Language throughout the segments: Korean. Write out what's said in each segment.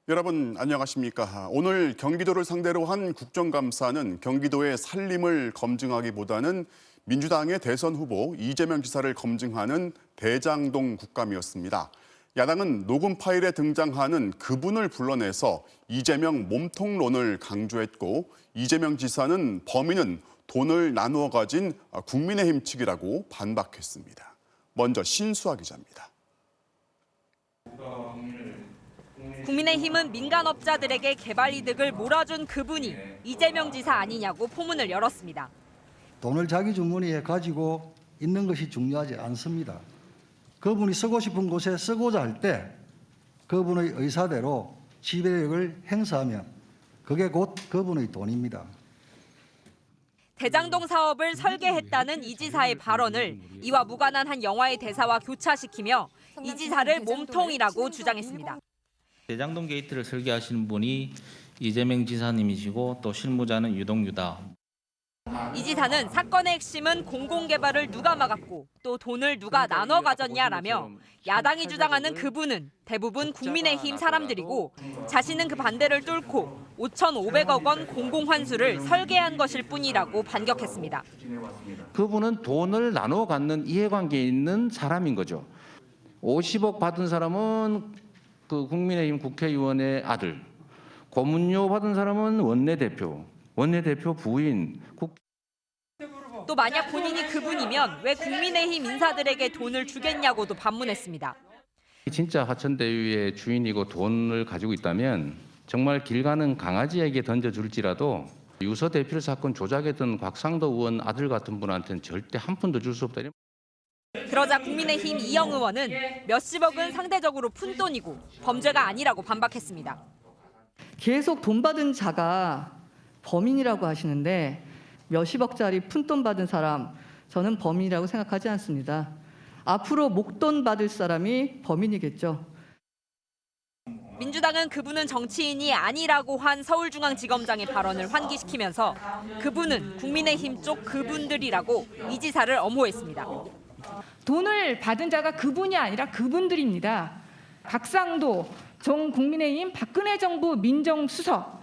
여러분 안녕하십니까? 오늘 경기도를 상대로 한 국정감사는 경기도의 살림을 검증하기보다는 민주당의 대선 후보 이재명 지사를 검증하는 대장동 국감이었습니다. 야당은 녹음 파일에 등장하는 그분을 불러내서 이재명 몸통론을 강조했고, 이재명 지사는 범인은 돈을 나누어 가진 국민의힘 측이라고 반박했습니다. 먼저 신수아 기자입니다. 국민의힘은 민간업자들에게 개발 이득을 몰아준 그분이 이재명 지사 아니냐고 포문을 열었습니다. 돈을 자기 주머니에 가지고 있는 것이 중요하지 않습니다. 그분이 쓰고 싶은 곳에 쓰고자 할 때 그분의 의사대로 지배력을 행사하면 그게 곧 그분의 돈입니다. 대장동 사업을 설계했다는 이 지사의 발언을 이와 무관한 한 영화의 대사와 교차시키며 이 지사를 몸통이라고 주장했습니다. 대장동 게이트를 설계하시는 분이 이재명 지사님이시고 또 실무자는 유동규다. 이 지사는 사건의 핵심은 공공개발을 누가 막았고 또 돈을 누가 나눠 가졌냐라며 야당이 주장하는 그분은 대부분 국민의힘 사람들이고 자신은 그 반대를 뚫고 5,500억 원 공공환수를 설계한 것일 뿐이라고 반격했습니다. 그분은 돈을 나눠 갖는 이해관계에 있는 사람인 거죠. 50억 받은 사람은 그 국민의힘 국회의원의 아들, 고문료 받은 사람은 원내대표 부인. 또 만약 본인이 그분이면 왜 국민의힘 인사들에게 돈을 주겠냐고도 반문했습니다. 진짜 화천대유의 주인이고 돈을 가지고 있다면 정말 길 가는 강아지에게 던져줄지라도 유서 대필 사건 조작했던 곽상도 의원 아들 같은 분한테는 절대 한 푼도 줄 수 없다. 그러자 국민의힘 이영 의원은 몇십억은 상대적으로 푼돈이고 범죄가 아니라고 반박했습니다. 계속 돈 받은 자가 범인이라고 하시는데 몇십억짜리 푼돈 받은 사람, 저는 범인이라고 생각하지 않습니다. 앞으로 목돈 받을 사람이 범인이겠죠. 민주당은 그분은 정치인이 아니라고 한 서울중앙지검장의 발언을 환기시키면서 그분은 국민의힘 쪽 그분들이라고 이 지사를 엄호했습니다. 돈을 받은 자가 그분이 아니라 그분들입니다. 곽상도 전 국민의힘 박근혜 정부 민정수석,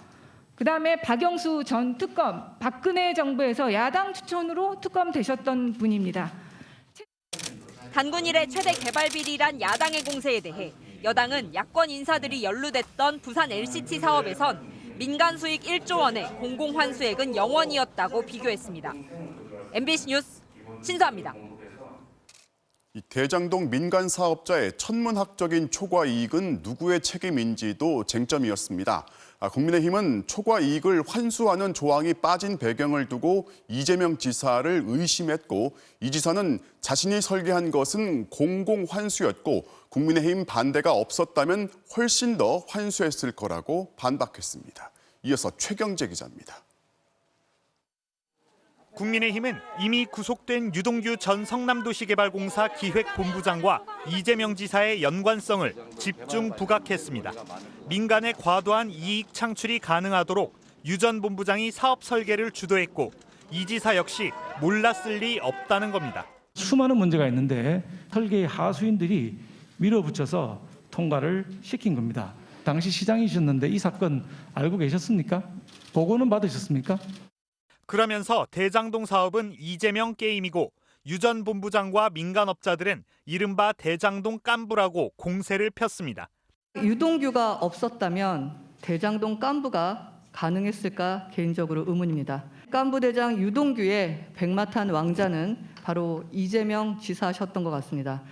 그다음에 박영수 전 특검, 박근혜 정부에서 야당 추천으로 특검 되셨던 분입니다. 단군 이래 최대 개발 비리란 야당의 공세에 대해 여당은 야권 인사들이 연루됐던 부산 LCT 사업에선 민간 수익 1조 원의 공공환수액은 0원이었다고 비교했습니다. MBC 뉴스 신수아입니다. 이 대장동 민간 사업자의 천문학적인 초과 이익은 누구의 책임인지도 쟁점이었습니다. 국민의힘은 초과 이익을 환수하는 조항이 빠진 배경을 두고 이재명 지사를 의심했고, 이 지사는 자신이 설계한 것은 공공환수였고 국민의힘 반대가 없었다면 훨씬 더 환수했을 거라고 반박했습니다. 이어서 최경재 기자입니다. 국민의힘은 이미 구속된 유동규 전 성남도시개발공사 기획본부장과 이재명 지사의 연관성을 집중 부각했습니다. 민간의 과도한 이익 창출이 가능하도록 유 전 본부장이 사업 설계를 주도했고 이 지사 역시 몰랐을 리 없다는 겁니다. 수많은 문제가 있는데 설계의 하수인들이 밀어붙여서 통과를 시킨 겁니다. 당시 시장이셨는데 이 사건 알고 계셨습니까? 보고는 받으셨습니까? 그러면서 대장동 사업은 이재명 게임이고 유 전 본부장과 민간업자들은 이른바 대장동 깐부라고 공세를 폈습니다. 유동규가 없었다면 대장동 깐부가 가능했을까 개인적으로 의문입니다. 깐부 대장 유동규의 백마탄 왕자는 바로 이재명 지사셨던 것 같습니다.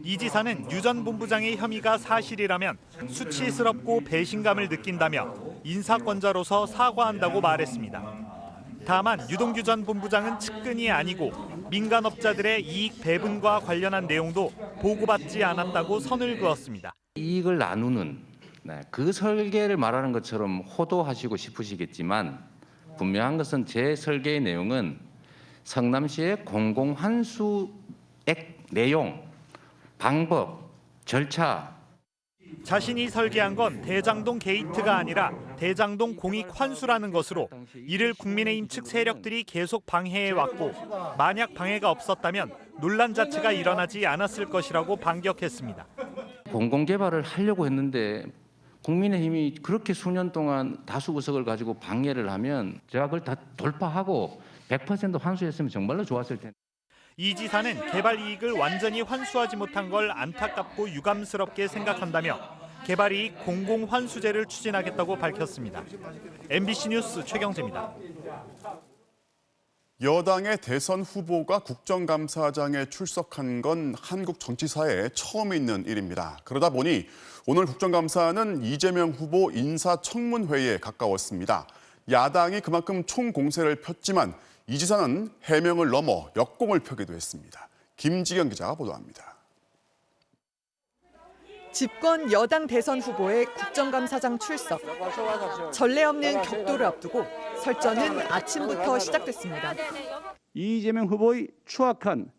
이 지사는 유 전 본부장의 혐의가 사실이라면 수치스럽고 배신감을 느낀다며 인사권자로서 사과한다고 말했습니다. 다만 유동규 전 본부장은 측근이 아니고 민간업자들의 이익 배분과 관련한 내용도 보고받지 않았다고 선을 그었습니다. 이익을 나누는 그 설계를 말하는 것처럼 호도하시고 싶으시겠지만 분명한 것은 제 설계의 내용은 성남시의 공공환수액 내용, 방법, 절차. 자신이 설계한 건 대장동 게이트가 아니라 대장동 공익 환수라는 것으로 이를 국민의힘 측 세력들이 계속 방해해왔고 만약 방해가 없었다면 논란 자체가 일어나지 않았을 것이라고 반격했습니다. 공공개발을 하려고 했는데 국민의힘이 그렇게 수년 동안 다수 의석을 가지고 방해를 하면 제가 그걸 다 돌파하고 100% 환수했으면 정말로 좋았을 텐데. 이 지사는 개발 이익을 완전히 환수하지 못한 걸 안타깝고 유감스럽게 생각한다며 개발 이익 공공 환수제를 추진하겠다고 밝혔습니다. MBC 뉴스 최경재입니다. 여당의 대선 후보가 국정감사장에 출석한 건 한국 정치사에 처음 있는 일입니다. 그러다 보니 오늘 국정감사는 이재명 후보 인사청문회에 가까웠습니다. 야당이 그만큼 총공세를 폈지만 이 지사는 해명을 넘어 역공을 펴기도 했습니다. 김지경 기자가 보도합니다. 집권 여당 대선 후보의 국정감사장 출석. 전례 없는 격도를 앞두고 설전은 아침부터 시작됐습니다. 이재명 후보의 추악한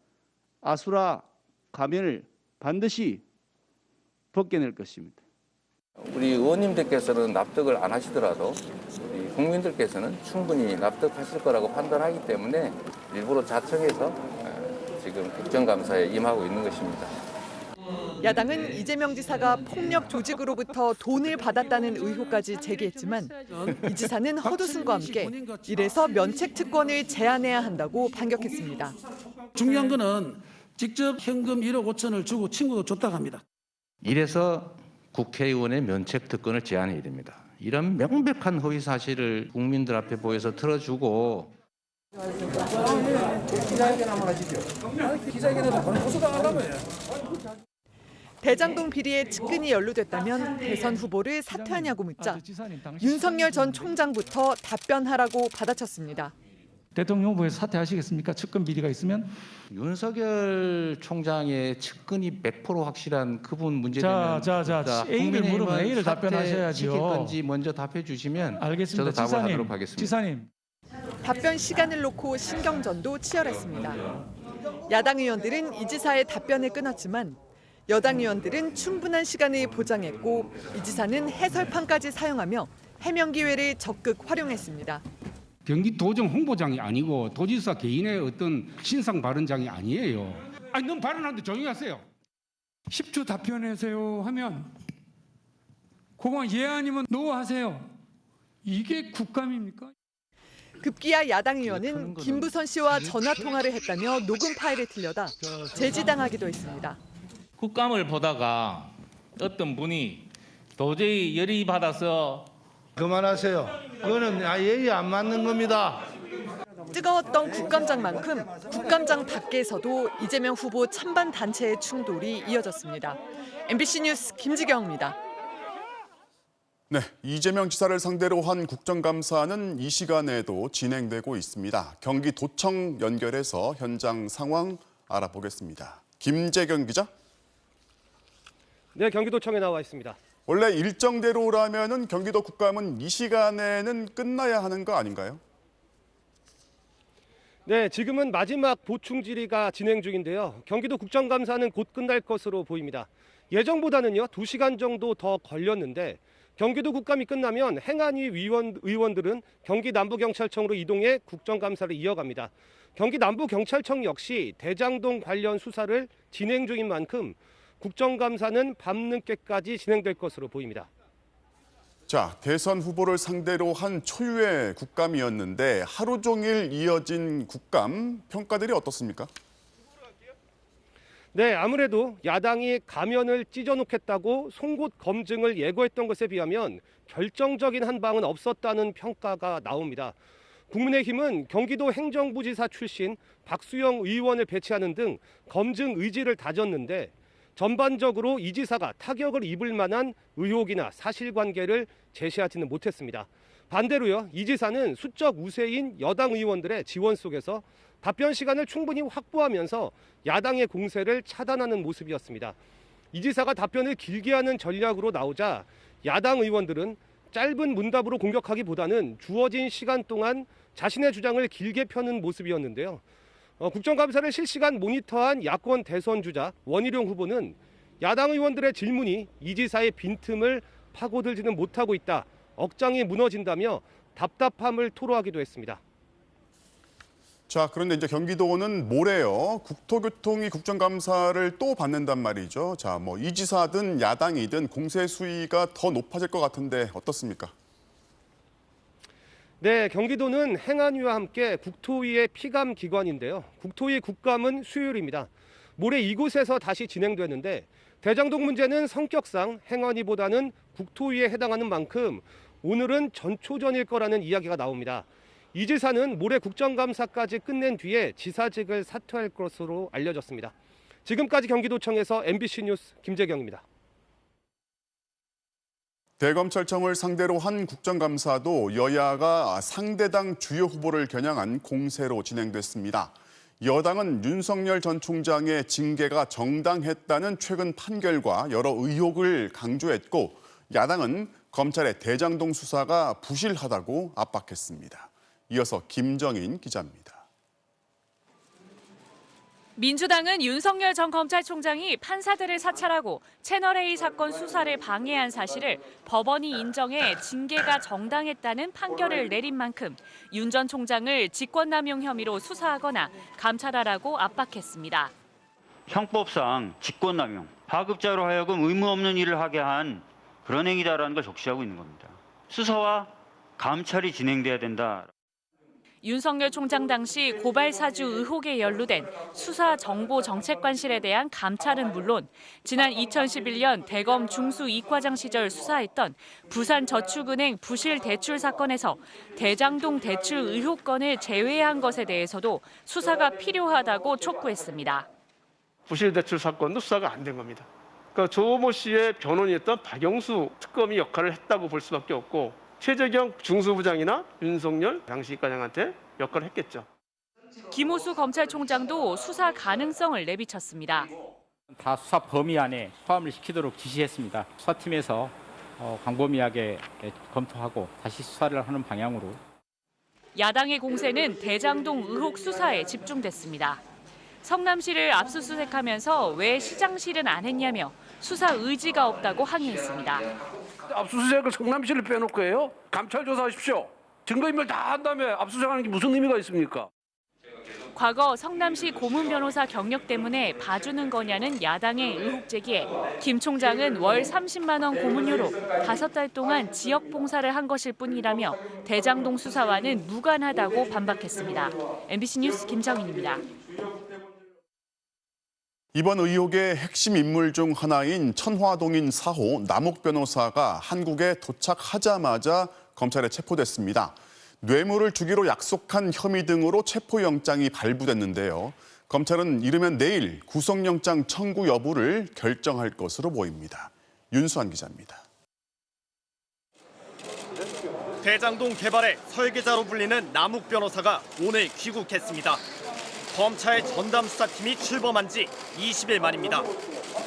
아수라 가면을 반드시 벗겨낼 것입니다. 우리 의원님들께서는 납득을 안 하시더라도 우리 국민들께서는 충분히 납득하실 거라고 판단하기 때문에 일부러 자청해서 지금 국정감사에 임하고 있는 것입니다. 야당은 이재명 지사가 폭력 조직으로부터 돈을 받았다는 의혹까지 제기했지만 이 지사는 헛웃음과 함께 이래서 면책 특권을 제한해야 한다고 반격했습니다. 중요한 거는 직접 현금 1억 5천을 주고 친구도 줬다고 합니다. 이래서 국회의원의 면책 특권을 제한해야 됩니다. 이런 명백한 허위 사실을 국민들 앞에 보여서 틀어주고 대장동 비리에 측근이 연루됐다면 대선 후보를 사퇴하냐고 묻자 윤석열 전 총장부터 답변하라고 받아쳤습니다. 대통령 후보에 사퇴하시겠습니까? 측근 비리가 있으면? 윤석열 총장의 측근이 100% 확실한 그분 문제되면 A를 물으면 A를 답변하셔야죠. 시킬 건지 먼저 답해 주시면 알겠습니다. 저도 답을 하도록 하겠습니다. 지사님. 답변 시간을 놓고 신경전도 치열했습니다. 야당 의원들은 이 지사의 답변을 끊었지만 여당 의원들은 충분한 시간을 보장했고 이 지사는 해설판까지 사용하며 해명 기회를 적극 활용했습니다. 경기도정 홍보장이 아니고 도지사 개인의 어떤 신상 발언장이 아니에요. 아니, 넌 발언하는데 조용히 하세요. 10초 답변하세요 하면 그건 예 아니면 노 하세요. 이게 국감입니까? 급기야 야당 의원은 김부선 씨와 전화 통화를 했다며 녹음 파일을 들려다 제지당하기도 했습니다. 국감을 보다가 어떤 분이 도저히 열이 받아서 그만하세요. 그거는 예의 안 맞는 겁니다. 뜨거웠던 국감장만큼 국감장 밖에서도 이재명 후보 찬반 단체의 충돌이 이어졌습니다. MBC 뉴스 김지경입니다. 네, 이재명 지사를 상대로 한 국정감사는 이 시간에도 진행되고 있습니다. 경기도청 연결해서 현장 상황 알아보겠습니다. 김재경 기자. 네, 경기도청에 나와 있습니다. 원래 일정대로라면은 경기도 국감은 이 시간에는 끝나야 하는 거 아닌가요? 네, 지금은 마지막 보충 질의가 진행 중인데요. 경기도 국정감사는 곧 끝날 것으로 보입니다. 예정보다는요, 2시간 정도 더 걸렸는데 경기도 국감이 끝나면 행안위 의원들은 경기 남부경찰청으로 이동해 국정감사를 이어갑니다. 경기 남부경찰청 역시 대장동 관련 수사를 진행 중인 만큼 국정감사는 밤늦게까지 진행될 것으로 보입니다. 자, 대선 후보를 상대로 한 초유의 국감이었는데 하루 종일 이어진 국감 평가들이 어떻습니까? 네, 아무래도 야당이 가면을 찢어놓겠다고 송곳 검증을 예고했던 것에 비하면 결정적인 한 방은 없었다는 평가가 나옵니다. 국민의힘은 경기도 행정부지사 출신 박수영 의원을 배치하는 등 검증 의지를 다졌는데 전반적으로 이 지사가 타격을 입을 만한 의혹이나 사실관계를 제시하지는 못했습니다. 반대로요, 이 지사는 수적 우세인 여당 의원들의 지원 속에서 답변 시간을 충분히 확보하면서 야당의 공세를 차단하는 모습이었습니다. 이 지사가 답변을 길게 하는 전략으로 나오자 야당 의원들은 짧은 문답으로 공격하기보다는 주어진 시간 동안 자신의 주장을 길게 펴는 모습이었는데요. 국정감사를 실시간 모니터한 야권 대선 주자 원희룡 후보는 야당 의원들의 질문이 이 지사의 빈틈을 파고들지는 못하고 있다, 억장이 무너진다며 답답함을 토로하기도 했습니다. 자, 그런데 이제 경기도는 모레요. 국토교통위 국정감사를 또 받는단 말이죠. 자, 뭐 이 지사든 야당이든 공세 수위가 더 높아질 것 같은데 어떻습니까? 네, 경기도는 행안위와 함께 국토위의 피감 기관인데요. 국토위 국감은 수요일입니다. 모레 이곳에서 다시 진행되는데 대장동 문제는 성격상 행안위보다는 국토위에 해당하는 만큼 오늘은 전초전일 거라는 이야기가 나옵니다. 이 지사는 모레 국정감사까지 끝낸 뒤에 지사직을 사퇴할 것으로 알려졌습니다. 지금까지 경기도청에서 MBC 뉴스 김재경입니다. 대검찰청을 상대로 한 국정감사도 여야가 상대당 주요 후보를 겨냥한 공세로 진행됐습니다. 여당은 윤석열 전 총장의 징계가 정당했다는 최근 판결과 여러 의혹을 강조했고, 야당은 검찰의 대장동 수사가 부실하다고 압박했습니다. 이어서 김정인 기자입니다. 민주당은 윤석열 전 검찰총장이 판사들을 사찰하고 채널A 사건 수사를 방해한 사실을 법원이 인정해 징계가 정당했다는 판결을 내린 만큼 윤 전 총장을 직권남용 혐의로 수사하거나 감찰하라고 압박했습니다. 형법상 직권남용, 하급자로 하여금 의무 없는 일을 하게 한 그런 행위다라는 걸 적시하고 있는 겁니다. 수사와 감찰이 진행돼야 된다. 윤석열 총장 당시 고발 사주 의혹에 연루된 수사정보정책관실에 대한 감찰은 물론 지난 2011년 대검 중수 이과장 시절 수사했던 부산저축은행 부실 대출 사건에서 대장동 대출 의혹 건을 제외한 것에 대해서도 수사가 필요하다고 촉구했습니다. 부실 대출 사건도 수사가 안 된 겁니다. 그러니까 조모 씨의 변호인이었던 박영수 특검이 역할을 했다고 볼 수밖에 없고, 최재경 중수부장이나 윤석열 당시 과장한테 역할을 했겠죠. 김호수 검찰총장도 수사 가능성을 내비쳤습니다. 다 수사 범위 안에 포함을 시키도록 지시했습니다. 수사팀에서 광범위하게 검토하고 다시 수사를 하는 방향으로. 야당의 공세는 대장동 의혹 수사에 집중됐습니다. 성남시를 압수수색하면서 왜 시장실은 안 했냐며 수사 의지가 없다고 항의했습니다. 압수수색을 성남시를 빼놓고 해요? 감찰 조사하십시오. 증거인멸 다 한 다음에 압수수색하는 게 무슨 의미가 있습니까? 과거 성남시 고문 변호사 경력 때문에 봐주는 거냐는 야당의 의혹 제기에 김 총장은 월 30만 원 고문료로 5달 동안 지역 봉사를 한 것일 뿐이라며 대장동 수사와는 무관하다고 반박했습니다. MBC 뉴스 김정인입니다. 이번 의혹의 핵심 인물 중 하나인 천화동인 4호 남욱 변호사가 한국에 도착하자마자 검찰에 체포됐습니다. 뇌물을 주기로 약속한 혐의 등으로 체포영장이 발부됐는데요. 검찰은 이르면 내일 구속영장 청구 여부를 결정할 것으로 보입니다. 윤수환 기자입니다. 대장동 개발의 설계자로 불리는 남욱 변호사가 오늘 귀국했습니다. 검찰 전담수사팀이 출범한 지 20일 만입니다.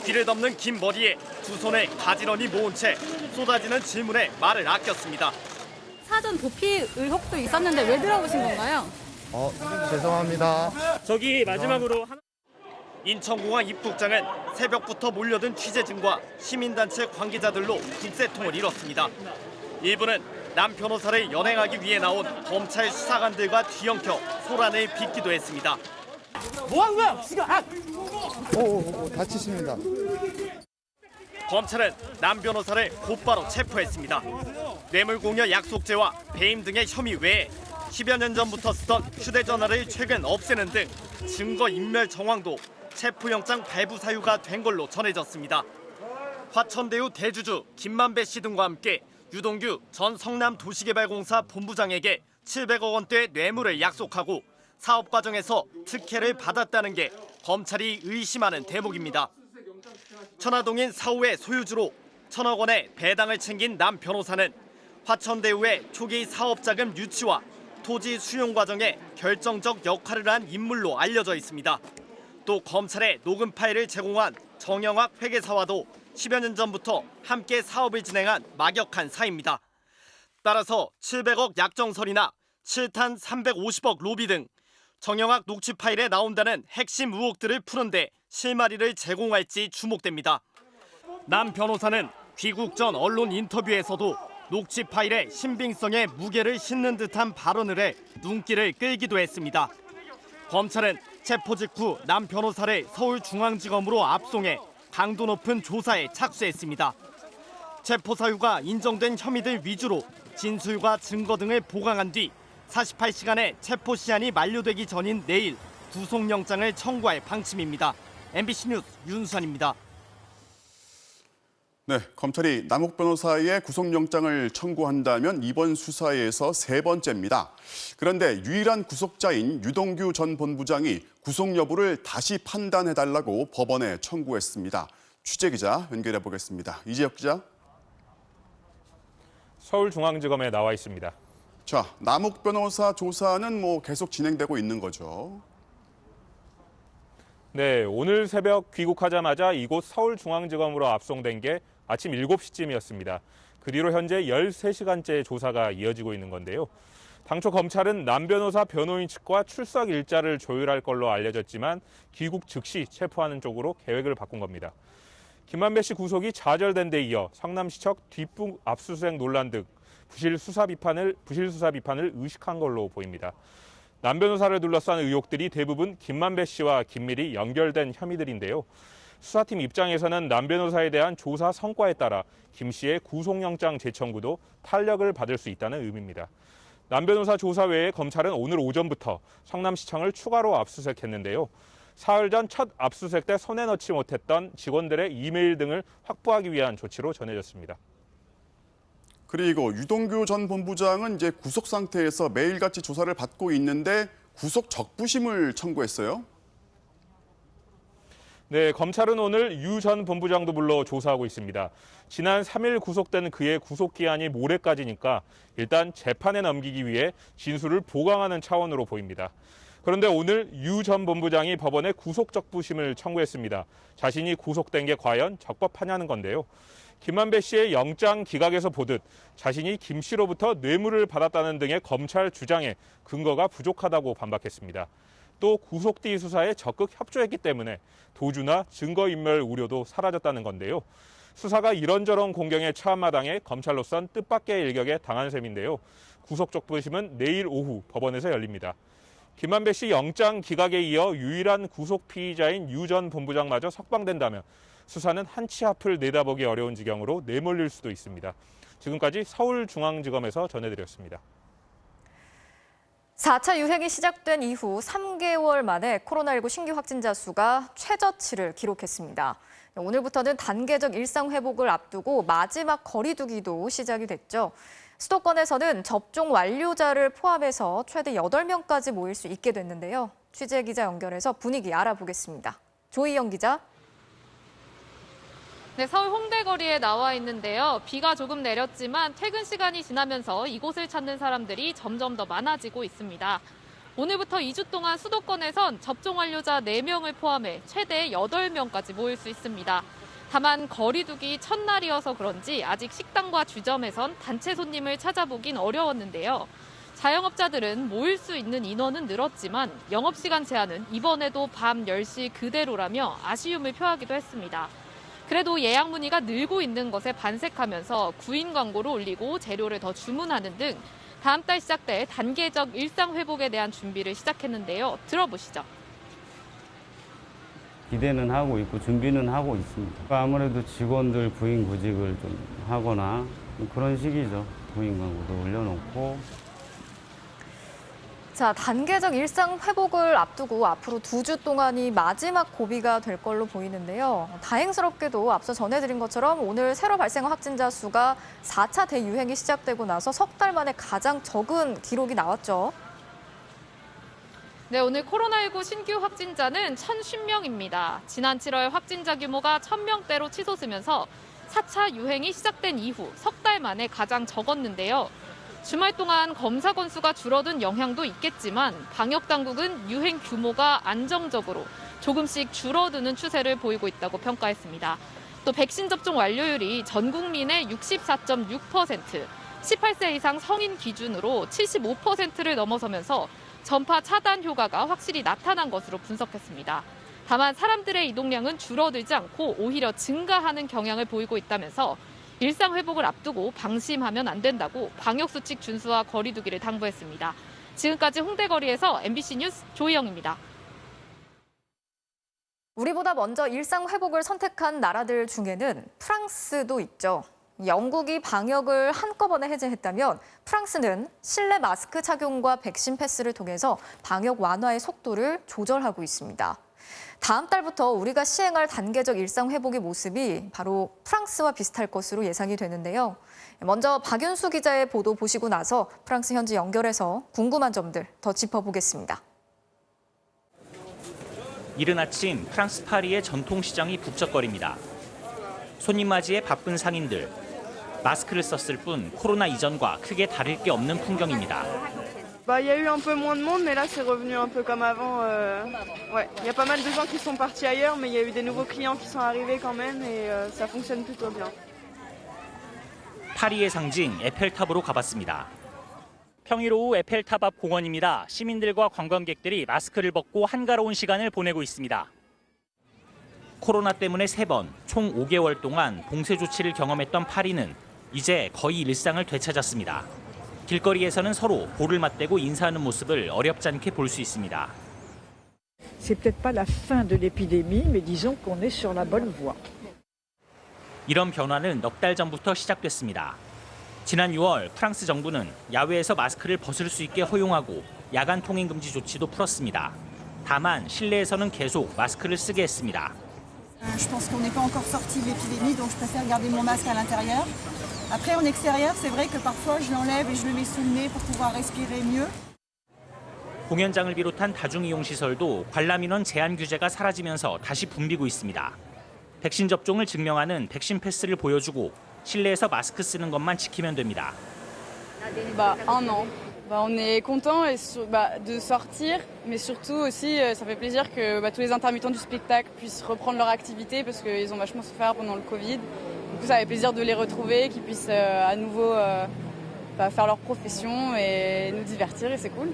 귀를 덮는 긴 머리에 두 손을 가지런히 모은 채 쏟아지는 질문에 말을 아꼈습니다. 사전 도피 의혹도 있었는데 왜 들어오신 건가요? 죄송합니다. 저기 마지막으로 인천공항 입국장은 새벽부터 몰려든 취재진과 시민단체 관계자들로 국세통을 이뤘습니다. 일부는 남 변호사를 연행하기 위해 나온 검찰 수사관들과 뒤엉켜 소란을 빚기도 했습니다. 뭐 한 거야? 지금 다치십니다. 검찰은 남 변호사를 곧바로 체포했습니다. 뇌물공여 약속죄와 배임 등의 혐의 외에 10여 년 전부터 쓰던 휴대전화를 최근 없애는 등 증거인멸 정황도 체포영장 발부 사유가 된 걸로 전해졌습니다. 화천대유 대주주 김만배 씨 등과 함께 유동규 전 성남도시개발공사 본부장에게 700억 원대 뇌물을 약속하고 사업 과정에서 특혜를 받았다는 게 검찰이 의심하는 대목입니다. 천화동인 4호의 소유주로 1,000억 원의 배당을 챙긴 남 변호사는 화천대유의 초기 사업자금 유치와 토지 수용 과정에 결정적 역할을 한 인물로 알려져 있습니다. 또 검찰에 녹음 파일을 제공한 정영학 회계사와도 10여 년 전부터 함께 사업을 진행한 막역한 사이입니다. 따라서 700억 약정설이나 7탄 350억 로비 등 정영학 녹취 파일에 나온다는 핵심 의혹들을 푸는데 실마리를 제공할지 주목됩니다. 남 변호사는 귀국 전 언론 인터뷰에서도 녹취 파일의 신빙성에 무게를 싣는 듯한 발언을 해 눈길을 끌기도 했습니다. 검찰은 체포 직후 남 변호사를 서울중앙지검으로 압송해 강도 높은 조사에 착수했습니다. 체포 사유가 인정된 혐의들 위주로 진술과 증거 등을 보강한 뒤 48시간의 체포 시한이 만료되기 전인 내일 구속영장을 청구할 방침입니다. MBC 뉴스 윤수환입니다. 네, 검찰이 남욱 변호사의 구속영장을 청구한다면 이번 수사에서 세 번째입니다. 그런데 유일한 구속자인 유동규 전 본부장이 구속 여부를 다시 판단해달라고 법원에 청구했습니다. 취재기자 연결해 보겠습니다. 이재혁 기자. 서울중앙지검에 나와 있습니다. 자, 남욱 변호사 조사는 계속 진행되고 있는 거죠. 네, 오늘 새벽 귀국하자마자 이곳 서울중앙지검으로 압송된 게 아침 7시쯤이었습니다. 그 뒤로 현재 13시간째 조사가 이어지고 있는 건데요. 당초 검찰은 남 변호사 변호인 측과 출석 일자를 조율할 걸로 알려졌지만 귀국 즉시 체포하는 쪽으로 계획을 바꾼 겁니다. 김만배 씨 구속이 좌절된 데 이어 성남시청 뒷북 압수수색 논란 등 부실 수사 비판을 의식한 걸로 보입니다. 남 변호사를 둘러싼 의혹들이 대부분 김만배 씨와 긴밀히 연결된 혐의들인데요. 수사팀 입장에서는 남 변호사에 대한 조사 성과에 따라 김 씨의 구속영장 재청구도 탄력을 받을 수 있다는 의미입니다. 남 변호사 조사 외에 검찰은 오늘 오전부터 성남시청을 추가로 압수수색했는데요. 사흘 전 첫 압수수색 때 손에 넣지 못했던 직원들의 이메일 등을 확보하기 위한 조치로 전해졌습니다. 그리고 유동규 전 본부장은 이제 구속 상태에서 매일같이 조사를 받고 있는데 구속 적부심을 청구했어요. 네, 검찰은 오늘 유 전 본부장도 불러 조사하고 있습니다. 지난 3일 구속된 그의 구속기한이 모레까지니까 일단 재판에 넘기기 위해 진술을 보강하는 차원으로 보입니다. 그런데 오늘 유 전 본부장이 법원에 구속 적부심을 청구했습니다. 자신이 구속된 게 과연 적법하냐는 건데요. 김만배 씨의 영장 기각에서 보듯 자신이 김 씨로부터 뇌물을 받았다는 등의 검찰 주장에 근거가 부족하다고 반박했습니다. 또 구속 뒤 수사에 적극 협조했기 때문에 도주나 증거인멸 우려도 사라졌다는 건데요. 수사가 이런저런 공경에 처한 마당에 검찰로선 뜻밖의 일격에 당한 셈인데요. 구속 적부심은 내일 오후 법원에서 열립니다. 김만배 씨 영장 기각에 이어 유일한 구속 피의자인 유 전 본부장마저 석방된다면 수사는 한 치 앞을 내다보기 어려운 지경으로 내몰릴 수도 있습니다. 지금까지 서울중앙지검에서 전해드렸습니다. 4차 유행이 시작된 이후 3개월 만에 코로나19 신규 확진자 수가 최저치를 기록했습니다. 오늘부터는 단계적 일상 회복을 앞두고 마지막 거리두기도 시작이 됐죠. 수도권에서는 접종 완료자를 포함해서 최대 8명까지 모일 수 있게 됐는데요. 취재기자 연결해서 분위기 알아보겠습니다. 조희영 기자. 네, 서울 홍대 거리에 나와 있는데요. 비가 조금 내렸지만 퇴근 시간이 지나면서 이곳을 찾는 사람들이 점점 더 많아지고 있습니다. 오늘부터 2주 동안 수도권에선 접종 완료자 4명을 포함해 최대 8명까지 모일 수 있습니다. 다만 거리두기 첫날이어서 그런지 아직 식당과 주점에선 단체 손님을 찾아보긴 어려웠는데요. 자영업자들은 모일 수 있는 인원은 늘었지만 영업시간 제한은 이번에도 밤 10시 그대로라며 아쉬움을 표하기도 했습니다. 그래도 예약 문의가 늘고 있는 것에 반색하면서 구인 광고를 올리고 재료를 더 주문하는 등 다음 달 시작될 단계적 일상 회복에 대한 준비를 시작했는데요. 들어보시죠. 기대는 하고 있고 준비는 하고 있습니다. 아무래도 직원들 부인 구직을 좀 하거나 그런 시기죠. 구인 광고도 올려놓고. 자, 단계적 일상 회복을 앞두고 앞으로 2주 동안이 마지막 고비가 될 걸로 보이는데요. 다행스럽게도 앞서 전해드린 것처럼 오늘 새로 발생한 확진자 수가 4차 대유행이 시작되고 나서 석 달 만에 가장 적은 기록이 나왔죠. 네, 오늘 코로나19 신규 확진자는 1,010명입니다. 지난 7월 확진자 규모가 1,000명대로 치솟으면서 4차 유행이 시작된 이후 석 달 만에 가장 적었는데요. 주말 동안 검사 건수가 줄어든 영향도 있겠지만 방역당국은 유행 규모가 안정적으로 조금씩 줄어드는 추세를 보이고 있다고 평가했습니다. 또 백신 접종 완료율이 전 국민의 64.6%, 18세 이상 성인 기준으로 75%를 넘어서면서 전파 차단 효과가 확실히 나타난 것으로 분석했습니다. 다만 사람들의 이동량은 줄어들지 않고 오히려 증가하는 경향을 보이고 있다면서 일상 회복을 앞두고 방심하면 안 된다고 방역수칙 준수와 거리두기를 당부했습니다. 지금까지 홍대거리에서 MBC 뉴스 조희영입니다. 우리보다 먼저 일상 회복을 선택한 나라들 중에는 프랑스도 있죠. 영국이 방역을 한꺼번에 해제했다면 프랑스는 실내 마스크 착용과 백신 패스를 통해서 방역 완화의 속도를 조절하고 있습니다. 다음 달부터 우리가 시행할 단계적 일상 회복의 모습이 바로 프랑스와 비슷할 것으로 예상이 되는데요. 먼저 박윤수 기자의 보도 보시고 나서 프랑스 현지 연결해서 궁금한 점들 더 짚어보겠습니다. 이른 아침 프랑스 파리의 전통시장이 북적거립니다. 손님 맞이에 바쁜 상인들. 마스크를 썼을 뿐 코로나 이전과 크게 다를 게 없는 풍경입니다. Il y a eu un peu moins de monde, mais là c'est revenu un peu comme avant. Ouais, il y a pas mal de gens qui sont partis ailleurs, mais il y a eu des nouveaux clients qui sont arrivés quand même, et ça fonctionne plutôt bien. 파리의 상징 에펠탑으로 가봤습니다. 평일 오후 에펠탑 앞 공원입니다. 시민들과 관광객들이 마스크를 벗고 한가로운 시간을 보내고 있습니다. 코로나 때문에 3번, 총 5개월 동안 봉쇄 조치를 경험했던 파리는 이제 거의 일상을 되찾았습니다. 길거리에서는 서로 볼을 맞대고 인사하는 모습을 어렵지 않게 볼 수 있습니다. C'est peut-être pas la fin de l'épidémie, mais disons qu'on est sur la bonne voie. 이런 변화는 넉 달 전부터 시작됐습니다. 지난 6월 프랑스 정부는 야외에서 마스크를 벗을 수 있게 허용하고 야간 통행 금지 조치도 풀었습니다. 다만 실내에서는 계속 마스크를 쓰게 했습니다. Je pense qu'on n'est pas encore sorti de l'épidémie, donc je préfère garder mon masque à l'intérieur. Après, en extérieur, c'est vrai que parfois je l'enlève et je le mets sous le nez pour pouvoir respirer mieux. 공연장을 비롯한 다중이용시설도 관람인원 제한 규제가 사라지면서 다시 붐비고 있습니다. 백신 접종을 증명하는 백신 패스를 보여주고 실내에서 마스크 쓰는 것만 지키면 됩니다. Un an. On est content de sortir, mais surtout aussi, ça fait plaisir que tous les intermittents du spectacle puissent reprendre leur activité parce qu'ils ont vachement souffert pendant le Covid. Du coup, ça fait plaisir de les retrouver, qu'ils puissent à nouveau faire leur profession et nous divertir, et c'est cool.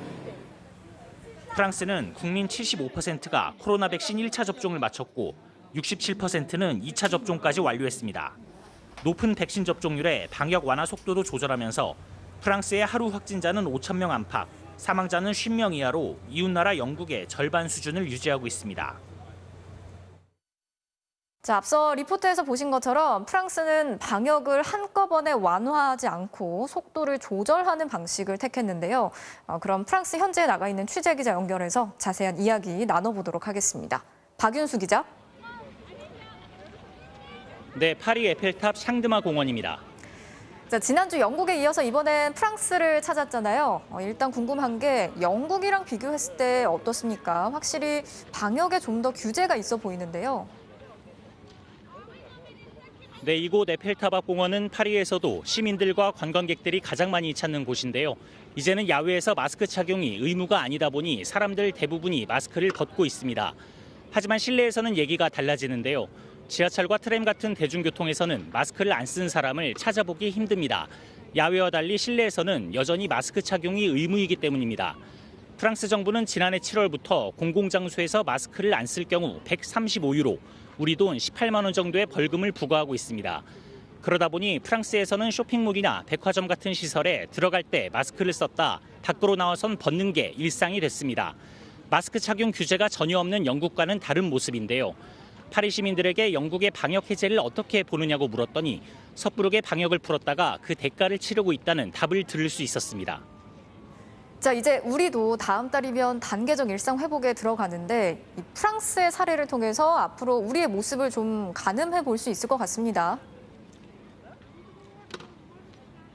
프랑스는 국민 75%가 코로나 백신 1차 접종을 마쳤고 67%는 2차 접종까지 완료했습니다. 높은 백신 접종률에 방역 완화 속도도 조절하면서 프랑스의 하루 확진자는 5,000명 안팎, 사망자는 50명 이하로 이웃나라 영국의 절반 수준을 유지하고 있습니다. 자, 앞서 리포트에서 보신 것처럼 프랑스는 방역을 한꺼번에 완화하지 않고 속도를 조절하는 방식을 택했는데요. 그럼 프랑스 현지에 나가 있는 취재기자 연결해서 자세한 이야기 나눠보도록 하겠습니다. 박윤수 기자. 네, 파리 에펠탑 샹드마 공원입니다. 자, 지난주 영국에 이어서 이번엔 프랑스를 찾았잖아요. 일단 궁금한 게 영국이랑 비교했을 때 어떻습니까? 확실히 방역에 좀 더 규제가 있어 보이는데요. 네, 이곳 에펠탑 앞 공원은 파리에서도 시민들과 관광객들이 가장 많이 찾는 곳인데요. 이제는 야외에서 마스크 착용이 의무가 아니다 보니 사람들 대부분이 마스크를 벗고 있습니다. 하지만 실내에서는 얘기가 달라지는데요. 지하철과 트램 같은 대중교통에서는 마스크를 안 쓴 사람을 찾아보기 힘듭니다. 야외와 달리 실내에서는 여전히 마스크 착용이 의무이기 때문입니다. 프랑스 정부는 지난해 7월부터 공공장소에서 마스크를 안 쓸 경우 135유로, 우리 돈 18만 원 정도의 벌금을 부과하고 있습니다. 그러다 보니 프랑스에서는 쇼핑몰이나 백화점 같은 시설에 들어갈 때 마스크를 썼다 밖으로 나와선 벗는 게 일상이 됐습니다. 마스크 착용 규제가 전혀 없는 영국과는 다른 모습인데요. 파리 시민들에게 영국의 방역 해제를 어떻게 보느냐고 물었더니 섣부르게 방역을 풀었다가 그 대가를 치르고 있다는 답을 들을 수 있었습니다. 자, 이제 우리도 다음 달이면 단계적 일상 회복에 들어가는데 이 프랑스의 사례를 통해서 앞으로 우리의 모습을 좀 가늠해 볼 수 있을 것 같습니다.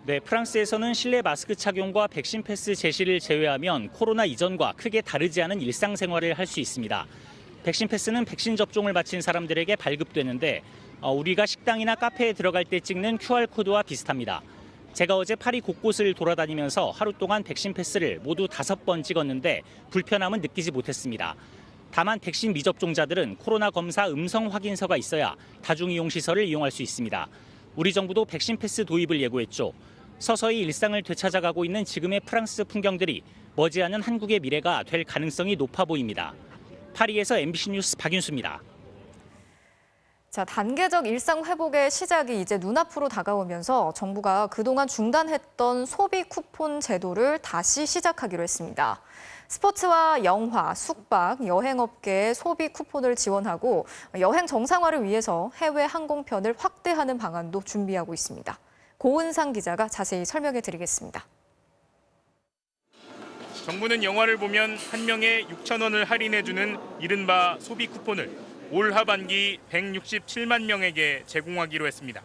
네, 프랑스에서는 실내 마스크 착용과 백신 패스 제시를 제외하면 코로나 이전과 크게 다르지 않은 일상생활을 할 수 있습니다. 백신 패스는 백신 접종을 마친 사람들에게 발급되는데 우리가 식당이나 카페에 들어갈 때 찍는 QR코드와 비슷합니다. 제가 어제 파리 곳곳을 돌아다니면서 하루 동안 백신 패스를 모두 5번 찍었는데 불편함은 느끼지 못했습니다. 다만 백신 미접종자들은 코로나 검사 음성 확인서가 있어야 다중이용시설을 이용할 수 있습니다. 우리 정부도 백신 패스 도입을 예고했죠. 서서히 일상을 되찾아가고 있는 지금의 프랑스 풍경들이 머지않은 한국의 미래가 될 가능성이 높아 보입니다. 파리에서 MBC 뉴스 박윤수입니다. 자, 단계적 일상 회복의 시작이 이제 눈앞으로 다가오면서 정부가 그동안 중단했던 소비 쿠폰 제도를 다시 시작하기로 했습니다. 스포츠와 영화, 숙박, 여행업계에 소비 쿠폰을 지원하고 여행 정상화를 위해서 해외 항공편을 확대하는 방안도 준비하고 있습니다. 고은상 기자가 자세히 설명해 드리겠습니다. 정부는 영화를 보면 한 명에 6,000원을 할인해주는 이른바 소비 쿠폰을 올 하반기 167만 명에게 제공하기로 했습니다.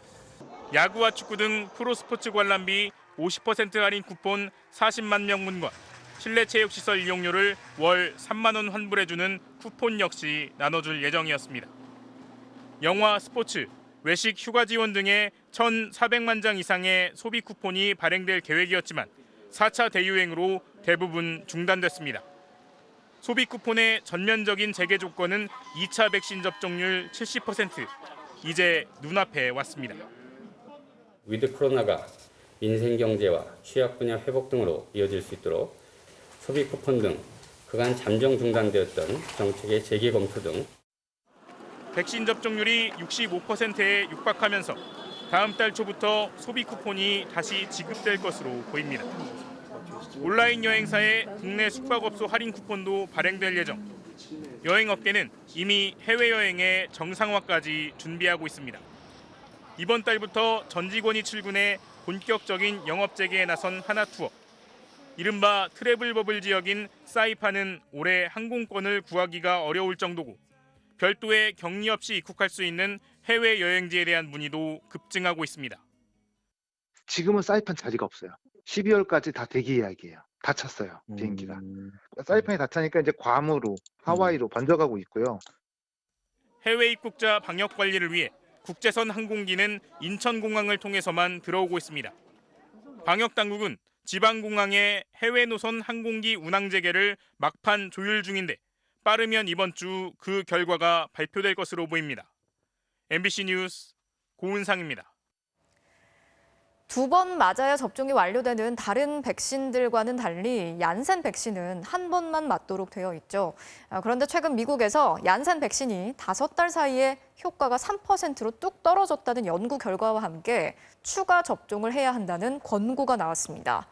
야구와 축구 등 프로스포츠 관람비 50% 할인 쿠폰 40만 명분과 실내 체육시설 이용료를 월 3만 원 환불해주는 쿠폰 역시 나눠줄 예정이었습니다. 영화, 스포츠, 외식, 휴가 지원 등의 1,400만 장 이상의 소비 쿠폰이 발행될 계획이었지만 4차 대유행으로 대부분 중단됐습니다. 소비 쿠폰의 전면적인 재개 조건은 2차 백신 접종률 70%, 이제 눈앞에 왔습니다. 위드 코로나가 민생 경제와 취약 분야 회복 등으로 이어질 수 있도록 소비 쿠폰 등 그간 잠정 중단되었던 정책의 재개 검토 등 백신 접종률이 65%에 육박하면서 다음 달 초부터 소비 쿠폰이 다시 지급될 것으로 보입니다. 온라인 여행사의 국내 숙박업소 할인 쿠폰도 발행될 예정. 여행업계는 이미 해외여행의 정상화까지 준비하고 있습니다. 이번 달부터 전 직원이 출근해 본격적인 영업 재개에 나선 하나투어. 이른바 트래블 버블 지역인 사이판은 올해 항공권을 구하기가 어려울 정도고 별도의 격리 없이 입국할 수 있는 해외 여행지에 대한 문의도 급증하고 있습니다. 지금은 사이판 자리가 없어요. 12월까지 다 대기 예약이에요. 다 찼어요, 비행기가. 사이판이 다 차니까 이제 괌으로, 하와이로 번져가고 있고요. 해외 입국자 방역 관리를 위해 국제선 항공기는 인천공항을 통해서만 들어오고 있습니다. 방역 당국은 지방공항의 해외 노선 항공기 운항 재개를 막판 조율 중인데 빠르면 이번 주 그 결과가 발표될 것으로 보입니다. MBC 뉴스 고은상입니다. 2번 맞아야 접종이 완료되는 다른 백신들과는 달리 얀센 백신은 한 번만 맞도록 되어 있죠. 그런데 최근 미국에서 얀센 백신이 5달 사이에 효과가 3%로 뚝 떨어졌다는 연구 결과와 함께 추가 접종을 해야 한다는 권고가 나왔습니다.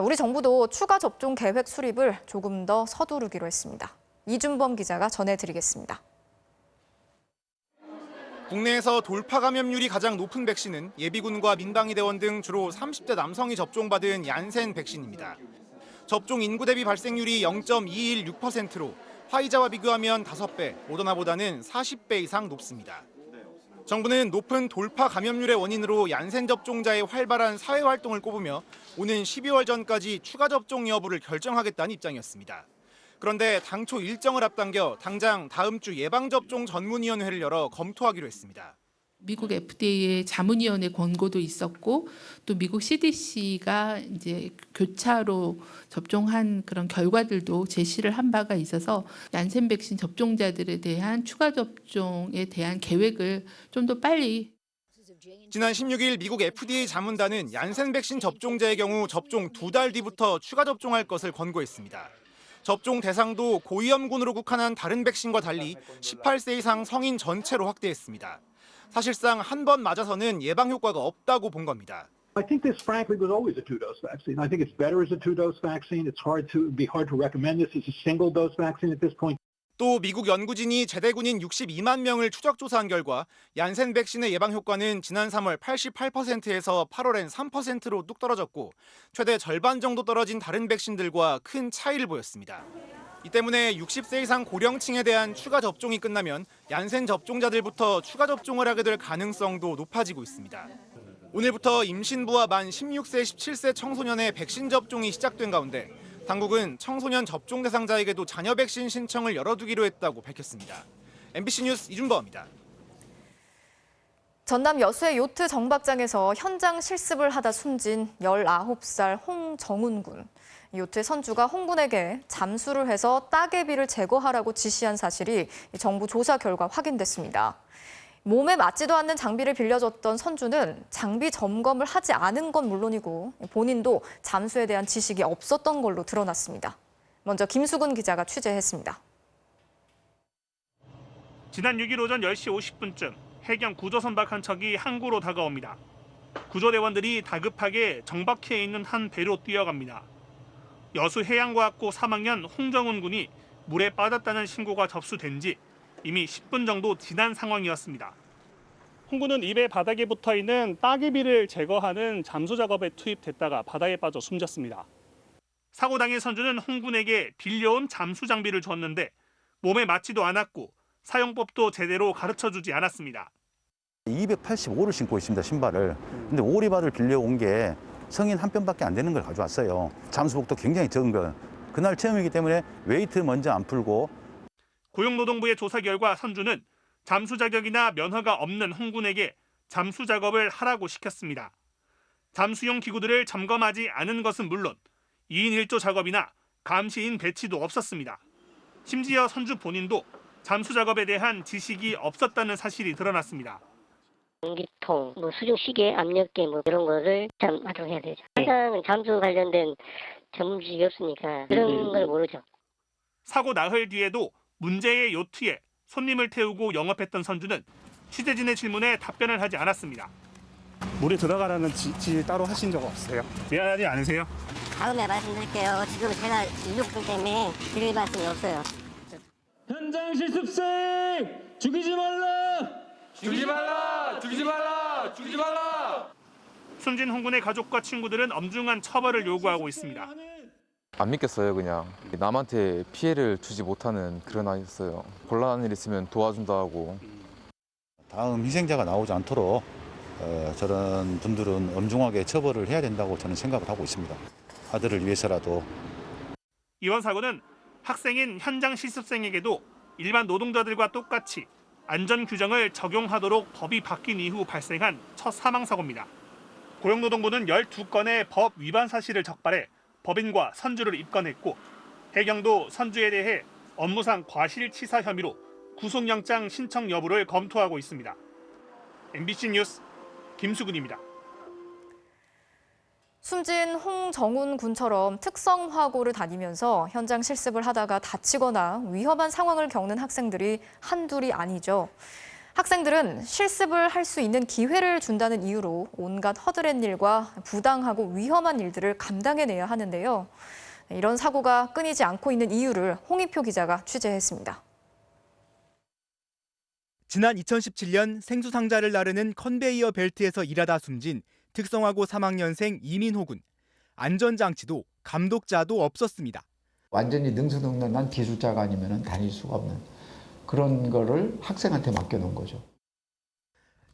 우리 정부도 추가 접종 계획 수립을 조금 더 서두르기로 했습니다. 이준범 기자가 전해드리겠습니다. 국내에서 돌파 감염률이 가장 높은 백신은 예비군과 민방위 대원 등 주로 30대 남성이 접종받은 얀센 백신입니다. 접종 인구 대비 발생률이 0.216%로 화이자와 비교하면 5배, 모더나보다는 40배 이상 높습니다. 정부는 높은 돌파 감염률의 원인으로 얀센 접종자의 활발한 사회 활동을 꼽으며 오는 12월 전까지 추가 접종 여부를 결정하겠다는 입장이었습니다. 그런데 당초 일정을 앞당겨 당장 다음 주 예방접종 전문위원회를 열어 검토하기로 했습니다. 미국 FDA의 자문위원회 권고도 있었고 또 미국 CDC가 이제 교차로 접종한 그런 결과들도 제시를 한 바가 있어서 얀센 백신 접종자들에 대한 추가 접종에 대한 계획을 좀 더 빨리. 지난 16일 미국 FDA 자문단은 얀센 백신 접종자의 경우 접종 2달 뒤부터 추가 접종할 것을 권고했습니다. 접종 대상도 고위험군으로 국한한 다른 백신과 달리 18세 이상 성인 전체로 확대했습니다. 사실상 한 번 맞아서는 예방 효과가 없다고 본 겁니다. I think this frankly was always a two-dose vaccine. I think it's better as a two-dose vaccine. It's hard to recommend this as a single-dose vaccine at this point. 또 미국 연구진이 제대군인 62만 명을 추적 조사한 결과 얀센 백신의 예방 효과는 지난 3월 88%에서 8월엔 3%로 뚝 떨어졌고 최대 절반 정도 떨어진 다른 백신들과 큰 차이를 보였습니다. 이 때문에 60세 이상 고령층에 대한 추가 접종이 끝나면 얀센 접종자들부터 추가 접종을 하게 될 가능성도 높아지고 있습니다. 오늘부터 임신부와 만 16세, 17세 청소년의 백신 접종이 시작된 가운데 당국은 청소년 접종 대상자에게도 자녀 백신 신청을 열어두기로 했다고 밝혔습니다. MBC 뉴스 이준범입니다. 전남 여수의 요트 정박장에서 현장 실습을 하다 숨진 19살 홍정훈 군. 요트의 선주가 홍 군에게 잠수를 해서 따개비를 제거하라고 지시한 사실이 정부 조사 결과 확인됐습니다. 몸에 맞지도 않는 장비를 빌려줬던 선주는 장비 점검을 하지 않은 건 물론이고 본인도 잠수에 대한 지식이 없었던 걸로 드러났습니다. 먼저 김수근 기자가 취재했습니다. 지난 6일 오전 10시 50분쯤 해경 구조선박 한 척이 항구로 다가옵니다. 구조대원들이 다급하게 정박해 있는 한 배로 뛰어갑니다. 여수 해양과학고 3학년 홍정훈 군이 물에 빠졌다는 신고가 접수된 지 이미 10분 정도 지난 상황이었습니다. 홍 군은 입에 바닥에 붙어 있는 따개비를 제거하는 잠수 작업에 투입됐다가 바다에 빠져 숨졌습니다. 사고 당일 선주는 홍 군에게 빌려온 잠수 장비를 줬는데 몸에 맞지도 않았고 사용법도 제대로 가르쳐주지 않았습니다. 285를 신고 있습니다, 신발을. 근데 오리발을 빌려온 게 성인 한 뼘밖에 안 되는 걸 가져왔어요. 잠수복도 굉장히 적은 거. 그날 체험이기 때문에 웨이트 먼저 안 풀고. 고용노동부의 조사 결과 선주는 잠수 자격이나 면허가 없는 홍 군에게 잠수 작업을 하라고 시켰습니다. 잠수용 기구들을 점검하지 않은 것은 물론 2인 1조 작업이나 감시인 배치도 없었습니다. 심지어 선주 본인도 잠수 작업에 대한 지식이 없었다는 사실이 드러났습니다. 공기통, 수중 시계, 압력계 이런 거를 하도록 해야 되죠. 항상 잠수 관련된 전문 지식이 없으니까 그런 걸 모르죠. 사고 나흘 뒤에도 문제의 요트에 손님을 태우고 영업했던 선주는 취재진의 질문에 답변을 하지 않았습니다. 물에 들어가라는 지시 따로 하신 적 없어요? 미안하지 않으세요? 다음에 말씀드릴게요. 지금 제가 인력증 때문에 드릴 말씀이 없어요. 현장 실습생 죽이지 말라! 죽이지 말라! 죽이지 말라! 죽이지 말라! 숨진 홍 군의 가족과 친구들은 엄중한 처벌을 요구하고 있습니다. 안 믿겠어요, 그냥. 남한테 피해를 주지 못하는 그런 아이였어요. 곤란한 일 있으면 도와준다 하고. 다음 희생자가 나오지 않도록 저런 분들은 엄중하게 처벌을 해야 된다고 저는 생각을 하고 있습니다. 아들을 위해서라도. 이번 사고는 학생인 현장 실습생에게도 일반 노동자들과 똑같이 안전 규정을 적용하도록 법이 바뀐 이후 발생한 첫 사망 사고입니다. 고용노동부는 12건의 법 위반 사실을 적발해 법인과 선주를 입건했고 해경도 선주에 대해 업무상 과실치사 혐의로 구속영장 신청 여부를 검토하고 있습니다. MBC 뉴스 김수근입니다. 숨진 홍정훈 군처럼 특성화고를 다니면서 현장 실습을 하다가 다치거나 위험한 상황을 겪는 학생들이 한둘이 아니죠. 학생들은 실습을 할 수 있는 기회를 준다는 이유로 온갖 허드렛 일과 부당하고 위험한 일들을 감당해내야 하는데요. 이런 사고가 끊이지 않고 있는 이유를 홍익표 기자가 취재했습니다. 지난 2017년 생수상자를 나르는 컨베이어 벨트에서 일하다 숨진 특성화고 3학년생 이민호 군. 안전장치도 감독자도 없었습니다. 완전히 능수능란한 기술자가 아니면 다닐 수가 없는 그런 거를 학생한테 맡겨놓은 거죠.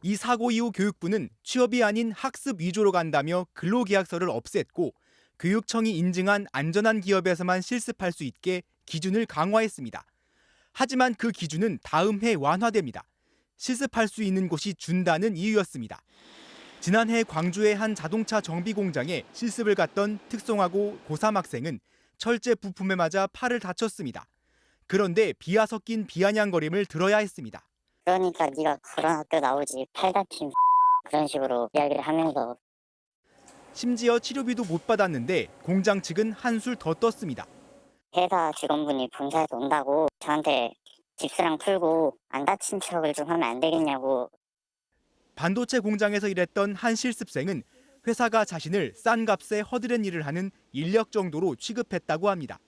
이 사고 이후 교육부는 취업이 아닌 학습 위주로 간다며 근로계약서를 없앴고 교육청이 인증한 안전한 기업에서만 실습할 수 있게 기준을 강화했습니다. 하지만 그 기준은 다음 해 완화됩니다. 실습할 수 있는 곳이 준다는 이유였습니다. 지난해 광주의 한 자동차 정비 공장에 실습을 갔던 특성화고 고3 학생은 철제 부품에 맞아 팔을 다쳤습니다. 그런데 비아 섞인 비아냥거림을 들어야 했습니다. 그러니까 네가 그런 학교 나오지 팔 다친 그런 식으로 이야기를 하면서 심지어 치료비도 못 받았는데 공장 측은 한술 더 떴습니다. 회사 직원분이 본사에서 온다고 저한테 집수랑 풀고 안 다친 척을 좀 하면 안 되겠냐고. 반도체 공장에서 일했던 한 실습생은 회사가 자신을 싼 값에 허드렛 일을 하는 인력 정도로 취급했다고 합니다.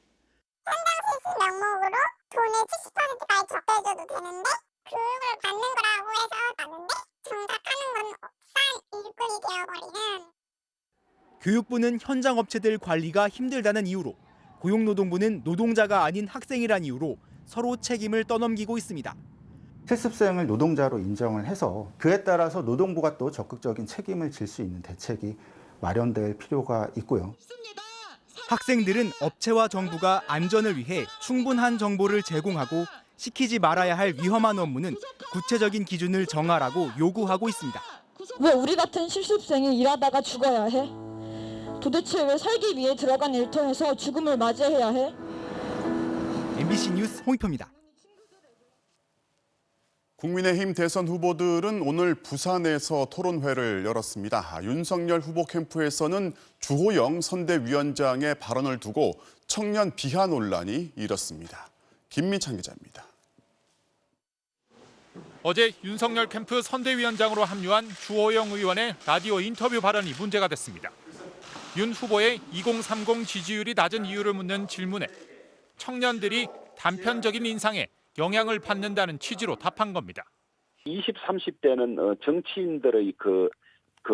현장 실습 명목으로 돈의 70%까지 적대해줘도 되는데 교육을 받는 거라고 해서 받는데 정작 하는 건 싼 일꾼이 되어버리는. 교육부는 현장 업체들 관리가 힘들다는 이유로 고용노동부는 노동자가 아닌 학생이란 이유로 서로 책임을 떠넘기고 있습니다. 실습생을 노동자로 인정을 해서 그에 따라서 노동부가 또 적극적인 책임을 질 수 있는 대책이 마련될 필요가 있고요. 학생들은 업체와 정부가 안전을 위해 충분한 정보를 제공하고 시키지 말아야 할 위험한 업무는 구체적인 기준을 정하라고 요구하고 있습니다. 왜 우리 같은 실습생이 일하다가 죽어야 해? 도대체 왜 살기 위해 들어간 일터에서 죽음을 맞이해야 해? MBC 뉴스 홍익표입니다. 국민의힘 대선 후보들은 오늘 부산에서 토론회를 열었습니다. 윤석열 후보 캠프에서는 주호영 선대위원장의 발언을 두고 청년 비하 논란이 일었습니다. 김민찬 기자입니다. 어제 윤석열 캠프 선대위원장으로 합류한 주호영 의원의 라디오 인터뷰 발언이 문제가 됐습니다. 윤 후보의 2030 지지율이 낮은 이유를 묻는 질문에 청년들이 단편적인 인상에 영향을 받는다는 취지로 답한 겁니다. 20, 30대는 정치인들의 그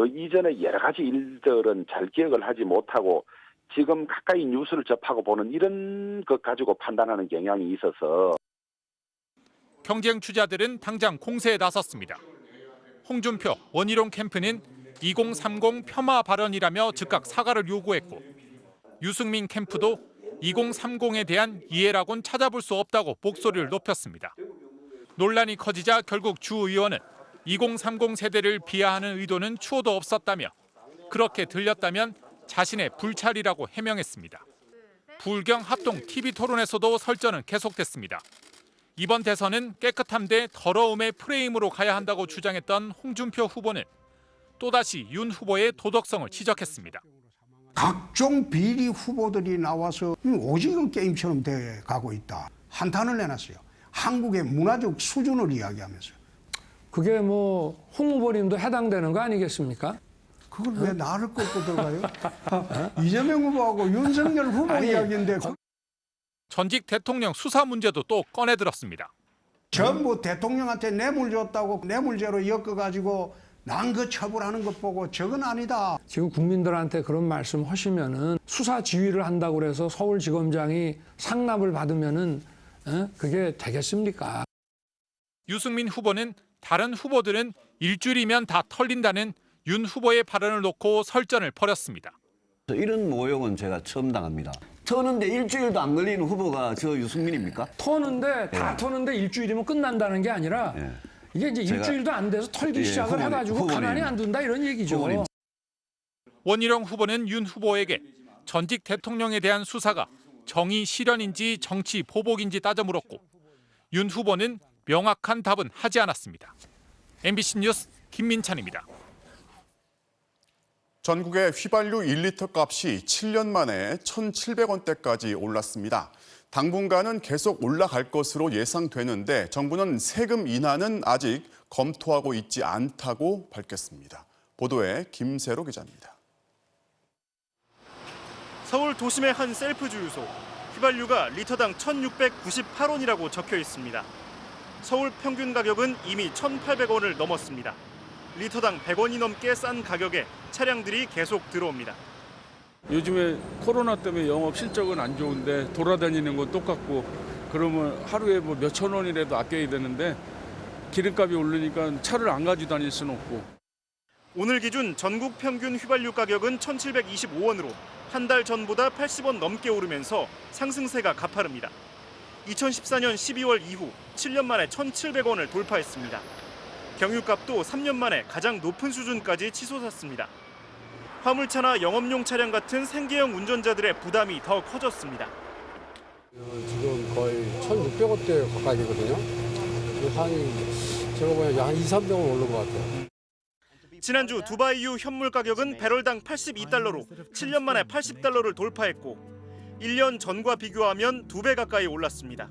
이전의 여러 가지 일들은 잘 기억을 하지 못하고 지금 가까이 뉴스를 접하고 보는 이런 것 가지고 판단하는 경향이 있어서 경쟁 주자들은 당장 공세에 나섰습니다. 홍준표, 원희룡 캠프는 2030 폄하 발언이라며 즉각 사과를 요구했고 유승민 캠프도 2030에 대한 이해라곤 찾아볼 수 없다고 목소리를 높였습니다. 논란이 커지자 결국 주 의원은 2030 세대를 비하하는 의도는 추호도 없었다며 그렇게 들렸다면 자신의 불찰이라고 해명했습니다. 부울경 합동 TV 토론에서도 설전은 계속됐습니다. 이번 대선은 깨끗함 대 더러움의 프레임으로 가야 한다고 주장했던 홍준표 후보는 또다시 윤 후보의 도덕성을 지적했습니다. 각종 비리 후보들이 나와서 오징어 게임처럼 돼 가고 있다. 한탄을 내놨어요. 한국의 문화적 수준을 이야기하면서요. 그게 뭐 홍 후보님도 해당되는 거 아니겠습니까? 그걸 왜 나를 꺾고 들어가요? 이재명 후보하고 윤석열 후보 이야기인데. 전직 대통령 수사 문제도 또 꺼내들었습니다. 전부 대통령한테 뇌물 줬다고 뇌물죄로 엮어가지고 난거 처벌하는 것 보고 저건 아니다. 지금 국민들한테 그런 말씀 하시면은 수사 지휘를 한다고 그래서 서울지검장이 상납을 받으면은 그게 되겠습니까? 유승민 후보는 다른 후보들은 일주일이면 다 털린다는 윤 후보의 발언을 놓고 설전을 벌였습니다. 이런 모욕은 제가 처음 당합니다. 터는데 일주일도 안 걸리는 후보가 저 유승민입니까? 터는데 다 터는데 일주일이면 끝난다는 게 아니라 이게 이제 일주일도 안 돼서 털기 시작을 해가지고 가만히 안 둔다 이런 얘기죠. 후보님. 원희룡 후보는 윤 후보에게 전직 대통령에 대한 수사가 정의 실현인지 정치 보복인지 따져 물었고 윤 후보는 명확한 답은 하지 않았습니다. MBC 뉴스 김민찬입니다. 전국의 휘발유 1리터 값이 7년 만에 1,700원대까지 올랐습니다. 당분간은 계속 올라갈 것으로 예상되는데 정부는 세금 인하는 아직 검토하고 있지 않다고 밝혔습니다. 보도에 김세로 기자입니다. 서울 도심의 한 셀프 주유소. 휘발유가 리터당 1,698원이라고 적혀 있습니다. 서울 평균 가격은 이미 1,800원을 넘었습니다. 리터당 100원이 넘게 싼 가격에 차량들이 계속 들어옵니다. 요즘에 코로나 때문에 영업 실적은 안 좋은데 돌아다니는 건 똑같고 그러면 하루에 뭐 몇천 원이라도 아껴야 되는데 기름값이 오르니까 차를 안 가지고 다닐 수는 없고. 오늘 기준 전국 평균 휘발유 가격은 1,725원으로 한 달 전보다 80원 넘게 오르면서 상승세가 가파릅니다. 2014년 12월 이후 7년 만에 1,700원을 돌파했습니다. 경유값도 3년 만에 가장 높은 수준까지 치솟았습니다. 화물차나 영업용 차량 같은 생계형 운전자들의 부담이 더 커졌습니다. 지금 거의 1,600원대 가까이 되거든요. 제가 보기엔 한 2, 300원 오른 것 같아요. 지난주 두바이유 현물 가격은 배럴당 82달러로 7년 만에 80달러를 돌파했고 1년 전과 비교하면 2배 가까이 올랐습니다.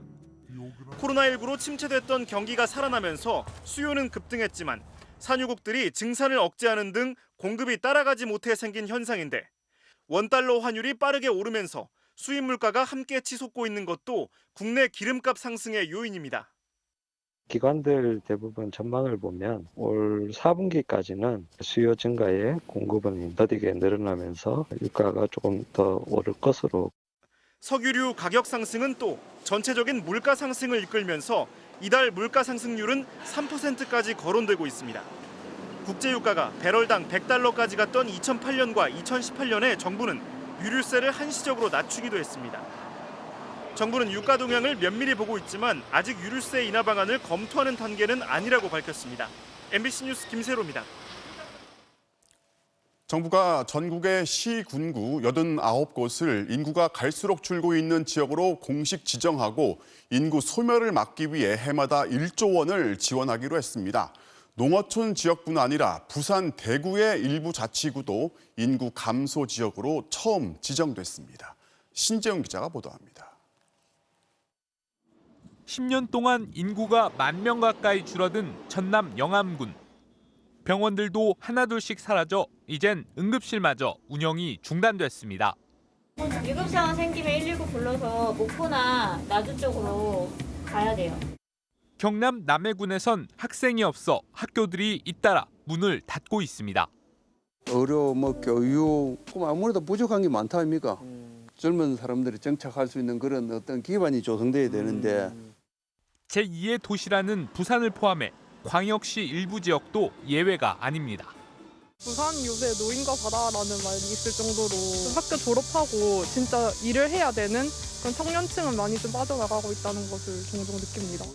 코로나19로 침체됐던 경기가 살아나면서 수요는 급등했지만 산유국들이 증산을 억제하는 등 공급이 따라가지 못해 생긴 현상인데 원달러 환율이 빠르게 오르면서 수입 물가가 함께 치솟고 있는 것도 국내 기름값 상승의 요인입니다. 기관들 대부분 전망을 보면 올 4분기까지는 수요 증가에 공급은 더디게 늘어나면서 유가가 조금 더 오를 것으로. 석유류 가격 상승은 또 전체적인 물가 상승을 이끌면서 이달 물가 상승률은 3%까지 거론되고 있습니다. 국제유가가 배럴당 100달러까지 갔던 2008년과 2018년에 정부는 유류세를 한시적으로 낮추기도 했습니다. 정부는 유가 동향을 면밀히 보고 있지만 아직 유류세 인하 방안을 검토하는 단계는 아니라고 밝혔습니다. MBC 뉴스 김세로입니다. 정부가 전국의 시, 군구 89곳을 인구가 갈수록 줄고 있는 지역으로 공식 지정하고 인구 소멸을 막기 위해 해마다 1조 원을 지원하기로 했습니다. 농어촌 지역뿐 아니라 부산, 대구의 일부 자치구도 인구 감소 지역으로 처음 지정됐습니다. 신재훈 기자가 보도합니다. 10년 동안 인구가 10,000명 가까이 줄어든 전남 영암군. 병원들도 하나둘씩 사라져 이젠 응급실마저 운영이 중단됐습니다. 위급 상황 생기면 119 불러서 목포나 나주 쪽으로 가야 돼요. 경남 남해군에선 학생이 없어 학교들이 잇따라 문을 닫고 있습니다. 의료, 교육, 아무래도 부족한 게 많다 아닙니까? 젊은 사람들이 정착할 수 있는 그런 어떤 기반이 조성돼야 되는데. 제2의 도시라는 부산을 포함해 광역시 일부 지역도 예외가 아닙니다. 부산 요새 노인과 바다라는 말이 있을 정도로 학교 졸업하고 진짜 일을 해야 되는 그런 청년층은 많이 좀 빠져나가고 있다는 것을 종종 느낍니다.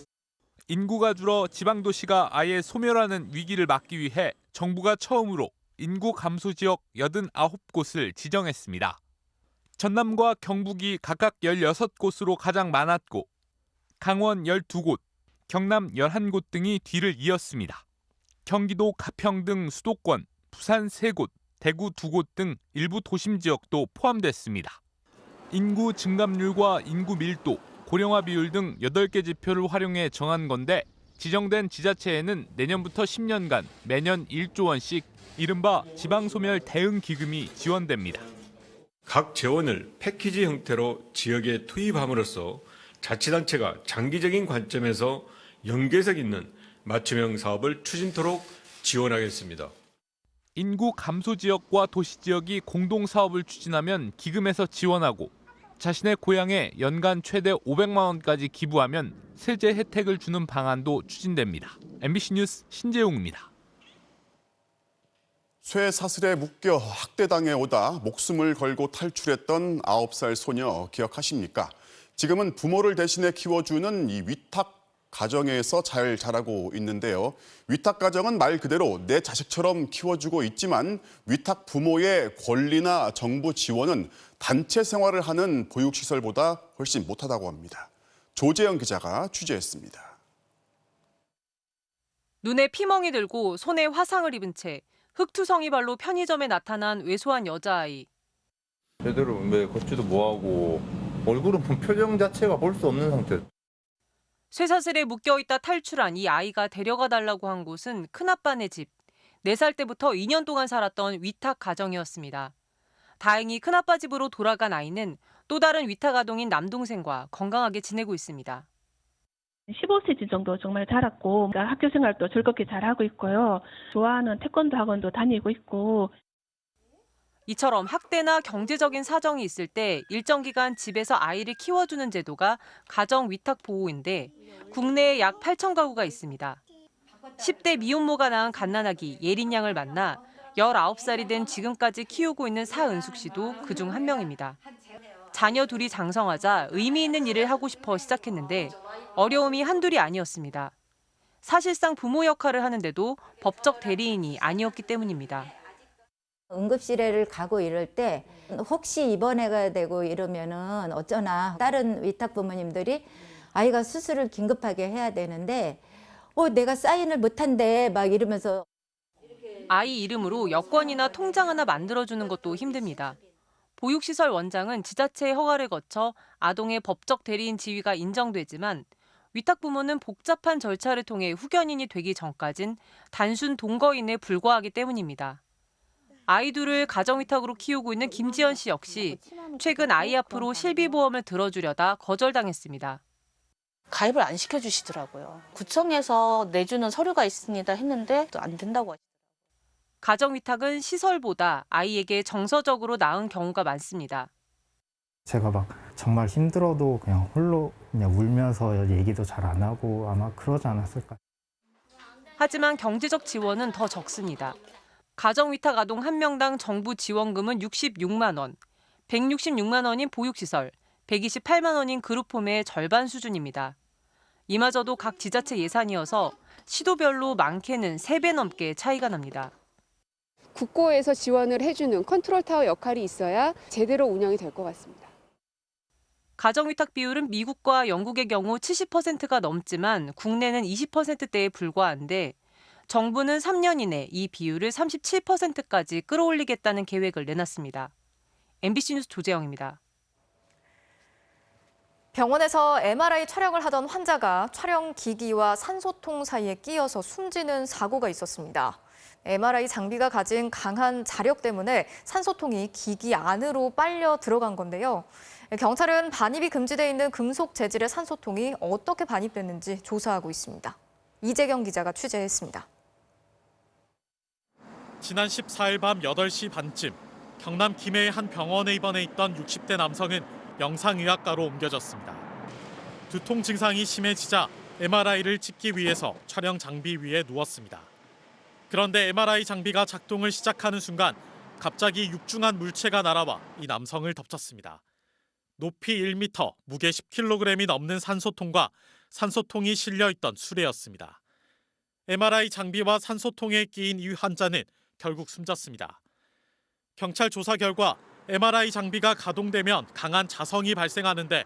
인구가 줄어 지방도시가 아예 소멸하는 위기를 막기 위해 정부가 처음으로 인구 감소 지역 89곳을 지정했습니다. 전남과 경북이 각각 16곳으로 가장 많았고 강원 12곳, 경남 11곳 등이 뒤를 이었습니다. 경기도 가평 등 수도권, 부산 3곳, 대구 2곳 등 일부 도심 지역도 포함됐습니다. 인구 증감률과 인구 밀도, 고령화 비율 등 8개 지표를 활용해 정한 건데 지정된 지자체에는 내년부터 10년간 매년 1조 원씩 이른바 지방소멸 대응 기금이 지원됩니다. 각 재원을 패키지 형태로 지역에 투입함으로써 자치단체가 장기적인 관점에서 연계성 있는 맞춤형 사업을 추진토록 지원하겠습니다. 인구 감소 지역과 도시 지역이 공동 사업을 추진하면 기금에서 지원하고 자신의 고향에 연간 최대 500만 원까지 기부하면 세제 혜택을 주는 방안도 추진됩니다. MBC 뉴스 신재용입니다. 쇠 사슬에 묶여 학대당해 오다 목숨을 걸고 탈출했던 9살 소녀 기억하십니까? 지금은 부모를 대신해 키워주는 이 위탁 가정에서 잘 자라고 있는데요. 위탁 가정은 말 그대로 내 자식처럼 키워주고 있지만 위탁 부모의 권리나 정부 지원은 단체 생활을 하는 보육시설보다 훨씬 못하다고 합니다. 조재영 기자가 취재했습니다. 눈에 피멍이 들고 손에 화상을 입은 채 흑투성이 발로 편의점에 나타난 왜소한 여자아이. 제대로 걷지도 못하고 얼굴은 표정 자체가 볼 수 없는 상태. 쇠사슬에 묶여있다 탈출한 이 아이가 데려가 달라고 한 곳은 큰아빠네 집. 4살 때부터 2년 동안 살았던 위탁 가정이었습니다. 다행히 큰아빠 집으로 돌아간 아이는 또 다른 위탁 아동인 남동생과 건강하게 지내고 있습니다. 15cm 정도 정말 자랐고 학교 생활도 즐겁게 잘하고 있고요. 좋아하는 태권도 학원도 다니고 있고. 이처럼 학대나 경제적인 사정이 있을 때 일정 기간 집에서 아이를 키워주는 제도가 가정위탁보호인데 국내에 약 8천 가구가 있습니다. 10대 미혼모가 낳은 갓난아기 예린 양을 만나 19살이 된 지금까지 키우고 있는 사은숙 씨도 그중 한 명입니다. 자녀 둘이 장성하자 의미 있는 일을 하고 싶어 시작했는데 어려움이 한둘이 아니었습니다. 사실상 부모 역할을 하는데도 법적 대리인이 아니었기 때문입니다. 응급실에를 가고 이럴 때 혹시 입원해가 되고 이러면은 어쩌나 다른 위탁 부모님들이 아이가 수술을 긴급하게 해야 되는데 내가 사인을 못한대 막 이러면서 아이 이름으로 여권이나 통장 하나 만들어주는 것도 힘듭니다. 보육시설 원장은 지자체의 허가를 거쳐 아동의 법적 대리인 지위가 인정되지만 위탁 부모는 복잡한 절차를 통해 후견인이 되기 전까진 단순 동거인에 불과하기 때문입니다. 아이들을 가정위탁으로 키우고 있는 김지연 씨 역시 최근 아이 앞으로 실비보험을 들어주려다 거절당했습니다. 가입을 안 시켜주시더라고요. 구청에서 내주는 서류가 있습니다 했는데 또 안 된다고 하시더라고요. 가정위탁은 시설보다 아이에게 정서적으로 나은 경우가 많습니다. 제가 막 정말 힘들어도 그냥 홀로 그냥 울면서 얘기도 잘 안 하고 아마 그러지 않았을까. 하지만 경제적 지원은 더 적습니다. 가정위탁 아동 1명당 정부 지원금은 66만 원, 166만 원인 보육시설, 128만 원인 그룹홈의 절반 수준입니다. 이마저도 각 지자체 예산이어서 시도별로 많게는 3배 넘게 차이가 납니다. 국고에서 지원을 해주는 컨트롤타워 역할이 있어야 제대로 운영이 될 것 같습니다. 가정위탁 비율은 미국과 영국의 경우 70%가 넘지만 국내는 20%대에 불과한데 정부는 3년 이내 이 비율을 37%까지 끌어올리겠다는 계획을 내놨습니다. MBC 뉴스 조재영입니다. 병원에서 MRI 촬영을 하던 환자가 촬영 기기와 산소통 사이에 끼어서 숨지는 사고가 있었습니다. MRI 장비가 가진 강한 자력 때문에 산소통이 기기 안으로 빨려 들어간 건데요. 경찰은 반입이 금지돼 있는 금속 재질의 산소통이 어떻게 반입됐는지 조사하고 있습니다. 이재경 기자가 취재했습니다. 지난 14일 밤 8시 반쯤 경남 김해의 한 병원에 입원해 있던 60대 남성은 영상의학과로 옮겨졌습니다. 두통 증상이 심해지자 MRI를 찍기 위해서 촬영 장비 위에 누웠습니다. 그런데 MRI 장비가 작동을 시작하는 순간 갑자기 육중한 물체가 날아와 이 남성을 덮쳤습니다. 높이 1m, 무게 10kg이 넘는 산소통과 산소통이 실려있던 수레였습니다. MRI 장비와 산소통에 끼인 이 환자는 결국 숨졌습니다. 경찰 조사 결과 MRI 장비가 가동되면 강한 자성이 발생하는데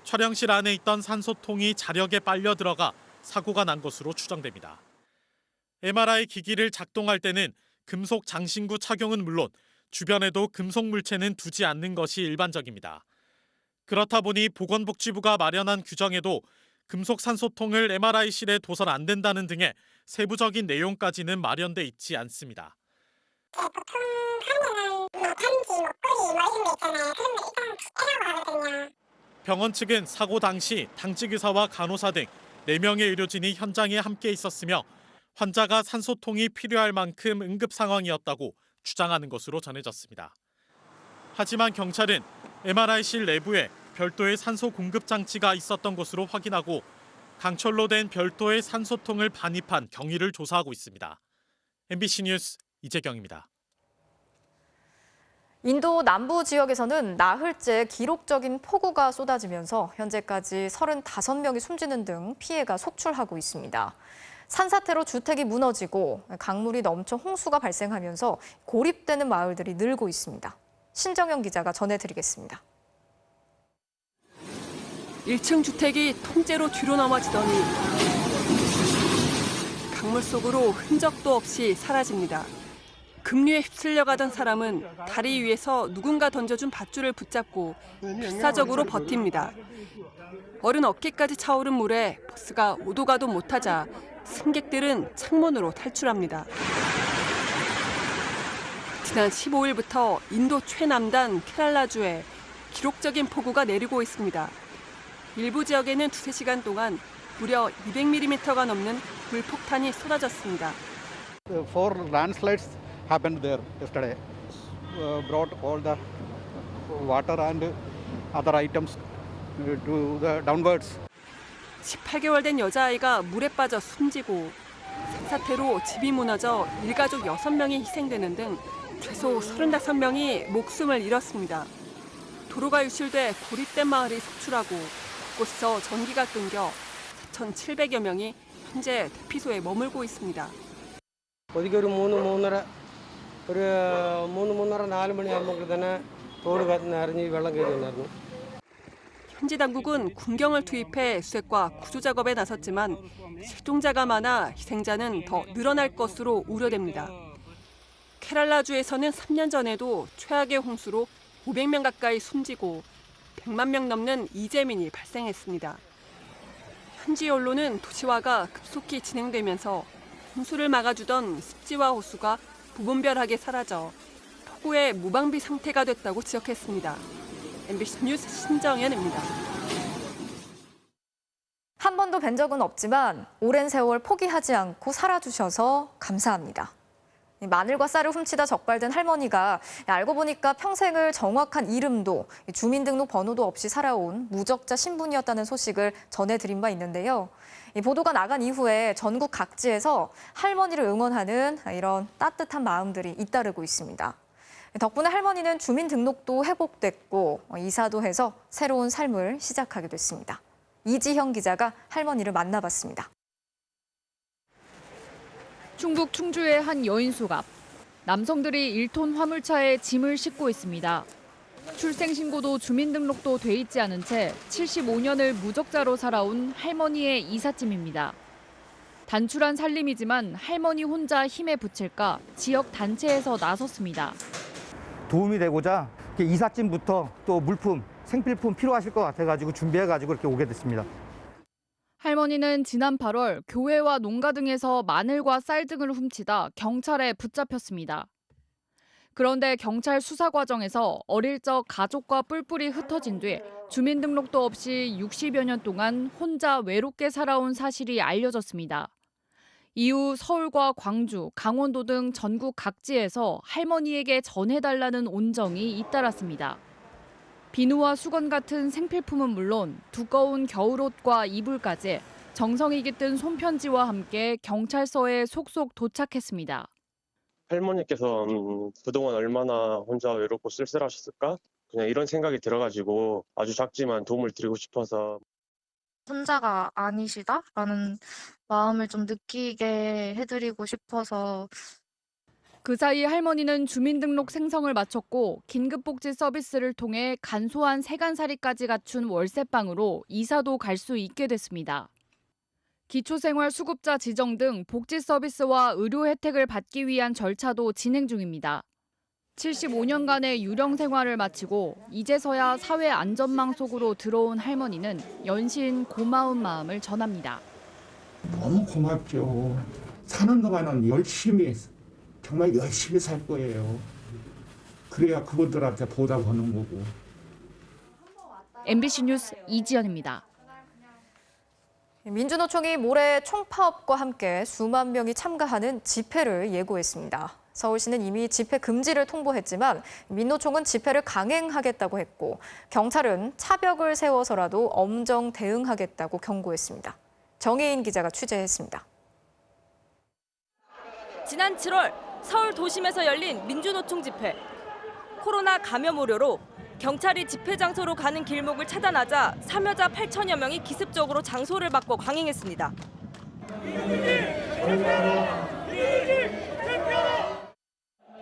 촬영실 안에 있던 산소통이 자력에 빨려 들어가 사고가 난 것으로 추정됩니다. MRI 기기를 작동할 때는 금속 장신구 착용은 물론 주변에도 금속 물체는 두지 않는 것이 일반적입니다. 그렇다 보니 보건복지부가 마련한 규정에도 금속 산소통을 MRI실에 둬선 안 된다는 등의 세부적인 내용까지는 마련돼 있지 않습니다. 보통 하면은 단지, 꼬리 이런 거 있잖아요. 그런 거 일단 빼라고 하거든요. 병원 측은 사고 당시 당직의사와 간호사 등 4명의 의료진이 현장에 함께 있었으며 환자가 산소통이 필요할 만큼 응급 상황이었다고 주장하는 것으로 전해졌습니다. 하지만 경찰은 MRI실 내부에 별도의 산소 공급 장치가 있었던 것으로 확인하고 강철로 된 별도의 산소통을 반입한 경위를 조사하고 있습니다. MBC 뉴스 이재경입니다. 인도 남부 지역에서는 나흘째 기록적인 폭우가 쏟아지면서 현재까지 35명이 숨지는 등 피해가 속출하고 있습니다. 산사태로 주택이 무너지고 강물이 넘쳐 홍수가 발생하면서 고립되는 마을들이 늘고 있습니다. 신정현 기자가 전해드리겠습니다. 1층 주택이 통째로 뒤로 넘어지더니 강물 속으로 흔적도 없이 사라집니다. 급류에 휩쓸려가던 사람은 다리 위에서 누군가 던져준 밧줄을 붙잡고 필사적으로 버팁니다. 어른 어깨까지 차오른 물에 버스가 오도 가도 못하자 승객들은 창문으로 탈출합니다. 지난 15일부터 인도 최남단 케랄라주에 기록적인 폭우가 내리고 있습니다. 일부 지역에는 2-3시간 동안 무려 200mm가 넘는 물폭탄이 쏟아졌습니다. Four landslides happened there yesterday. Brought all the water and other items to the downwards. 18개월 된 여자아이가 물에 빠져 숨지고 산사태로 집이 무너져 일가족 6명이 희생되는 등 최소 35명이 목숨을 잃었습니다. 도로가 유실돼 고립된 마을이 속출하고 곳곳에서 전기가 끊겨 4,700여 명이 현재 대피소에 머물고 있습니다. ഒരിക്കൽ ഒരു 3-3:30 4 മണിയാകുമ്പോൾ തന്നെ റോഡ് നിറഞ്ഞ് വെള്ളം കയറി വന്നായിരുന്നു. 현지 당국은 군경을 투입해 수색과 구조 작업에 나섰지만 실종자가 많아 희생자는 더 늘어날 것으로 우려됩니다. 케랄라주에서는 3년 전에도 최악의 홍수로 500명 가까이 숨지고 100만 명 넘는 이재민이 발생했습니다. 현지 언론은 도시화가 급속히 진행되면서 홍수를 막아주던 습지와 호수가 부분별하게 사라져 폭우의 무방비 상태가 됐다고 지적했습니다. MBC 뉴스 신정현입니다. 한 번도 뵌 적은 없지만 오랜 세월 포기하지 않고 살아주셔서 감사합니다. 마늘과 쌀을 훔치다 적발된 할머니가 알고 보니까 평생을 정확한 이름도 주민등록 번호도 없이 살아온 무적자 신분이었다는 소식을 전해드린 바 있는데요. 이 보도가 나간 이후에 전국 각지에서 할머니를 응원하는 이런 따뜻한 마음들이 잇따르고 있습니다. 덕분에 할머니는 주민등록도 회복됐고 이사도 해서 새로운 삶을 시작하게 됐습니다. 이지형 기자가 할머니를 만나봤습니다. 충북 충주의 한 여인숙 앞. 남성들이 1톤 화물차에 짐을 싣고 있습니다. 출생신고도 주민등록도 돼 있지 않은 채 75년을 무적자로 살아온 할머니의 이삿짐입니다. 단출한 살림이지만 할머니 혼자 힘에 부칠까 지역 단체에서 나섰습니다. 도움이 되고자 이삿짐부터 또 물품, 생필품 필요하실 것 같아가지고 준비해가지고 이렇게 오게 됐습니다. 할머니는 지난 8월 교회와 농가 등에서 마늘과 쌀 등을 훔치다 경찰에 붙잡혔습니다. 그런데 경찰 수사 과정에서 어릴 적 가족과 뿔뿔이 흩어진 뒤 주민등록도 없이 60여 년 동안 혼자 외롭게 살아온 사실이 알려졌습니다. 이후 서울과 광주, 강원도 등 전국 각지에서 할머니에게 전해달라는 온정이 잇따랐습니다. 비누와 수건 같은 생필품은 물론 두꺼운 겨울옷과 이불까지 정성이 깃든 손편지와 함께 경찰서에 속속 도착했습니다. 할머니께서 그동안 얼마나 혼자 외롭고 쓸쓸하셨을까? 그냥 이런 생각이 들어가지고 아주 작지만 도움을 드리고 싶어서. 혼자가 아니시다라는 마음을 좀 느끼게 해드리고 싶어서. 그 사이 할머니는 주민등록 생성을 마쳤고 긴급복지 서비스를 통해 간소한 세간살이까지 갖춘 월세방으로 이사도 갈 수 있게 됐습니다. 기초생활수급자 지정 등 복지 서비스와 의료 혜택을 받기 위한 절차도 진행 중입니다. 75년간의 유령 생활을 마치고 이제서야 사회 안전망 속으로 들어온 할머니는 연신 고마운 마음을 전합니다. 너무 고맙죠. 사는 동안은 열심히 정말 열심히 살 거예요. 그래야 그분들한테 보답하는 거고. MBC 뉴스 이지연입니다. 민주노총이 모레 총파업과 함께 수만 명이 참가하는 집회를 예고했습니다. 서울시는 이미 집회 금지를 통보했지만 민노총은 집회를 강행하겠다고 했고 경찰은 차벽을 세워서라도 엄정 대응하겠다고 경고했습니다. 정혜인 기자가 취재했습니다. 지난 7월 서울 도심에서 열린 민주노총 집회. 코로나 감염 우려로 경찰이 집회 장소로 가는 길목을 차단하자 참여자 8천여 명이 기습적으로 장소를 바꿔 강행했습니다.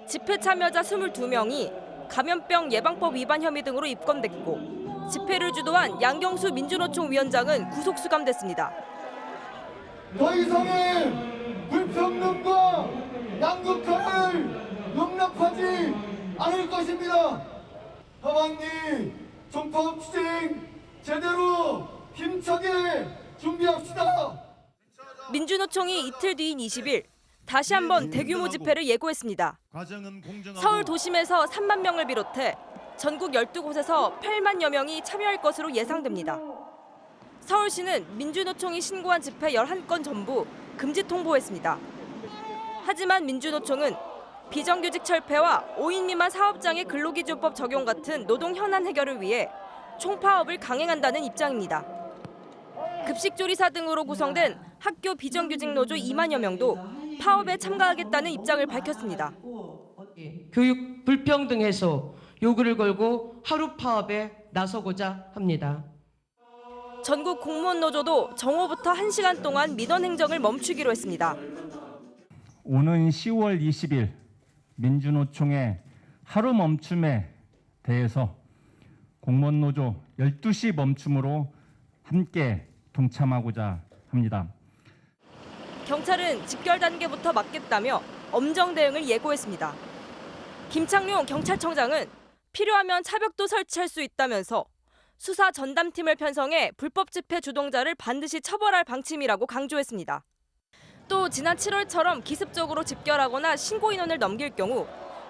집회 참여자 22명이 감염병 예방법 위반 혐의 등으로 입건됐고 집회를 주도한 양경수 민주노총 위원장은 구속 수감됐습니다. 더 이상의 불평등과 양극화를 용납하지 않을 것입니다. 하반기 총파업 투쟁 제대로 힘차게 준비합시다. 민주노총이 이틀 뒤인 20일 다시 한번 대규모 집회를 예고했습니다. 서울 도심에서 3만 명을 비롯해 전국 12곳에서 8만여 명이 참여할 것으로 예상됩니다. 서울시는 민주노총이 신고한 집회 11건 전부 금지 통보했습니다. 하지만 민주노총은 비정규직 철폐와 5인 미만 사업장의 근로기준법 적용 같은 노동 현안 해결을 위해 총파업을 강행한다는 입장입니다. 급식조리사 등으로 구성된 학교 비정규직 노조 2만여 명도 파업에 참가하겠다는 입장을 밝혔습니다. 교육 불평등 해소 요구를 걸고 하루 파업에 나서고자 합니다. 전국 공무원 노조도 정오부터 1시간 동안 민원 행정을 멈추기로 했습니다. 오는 10월 20일 민주노총의 하루 멈춤에 대해서 공무원 노조 12시 멈춤으로 함께 동참하고자 합니다. 경찰은 직결 단계부터 막겠다며 엄정 대응을 예고했습니다. 김창룡 경찰청장은 필요하면 차벽도 설치할 수 있다면서 수사 전담팀을 편성해 불법 집회 주동자를 반드시 처벌할 방침이라고 강조했습니다. 또 지난 7월처럼 기습적으로 집결하거나 신고 인원을 넘길 경우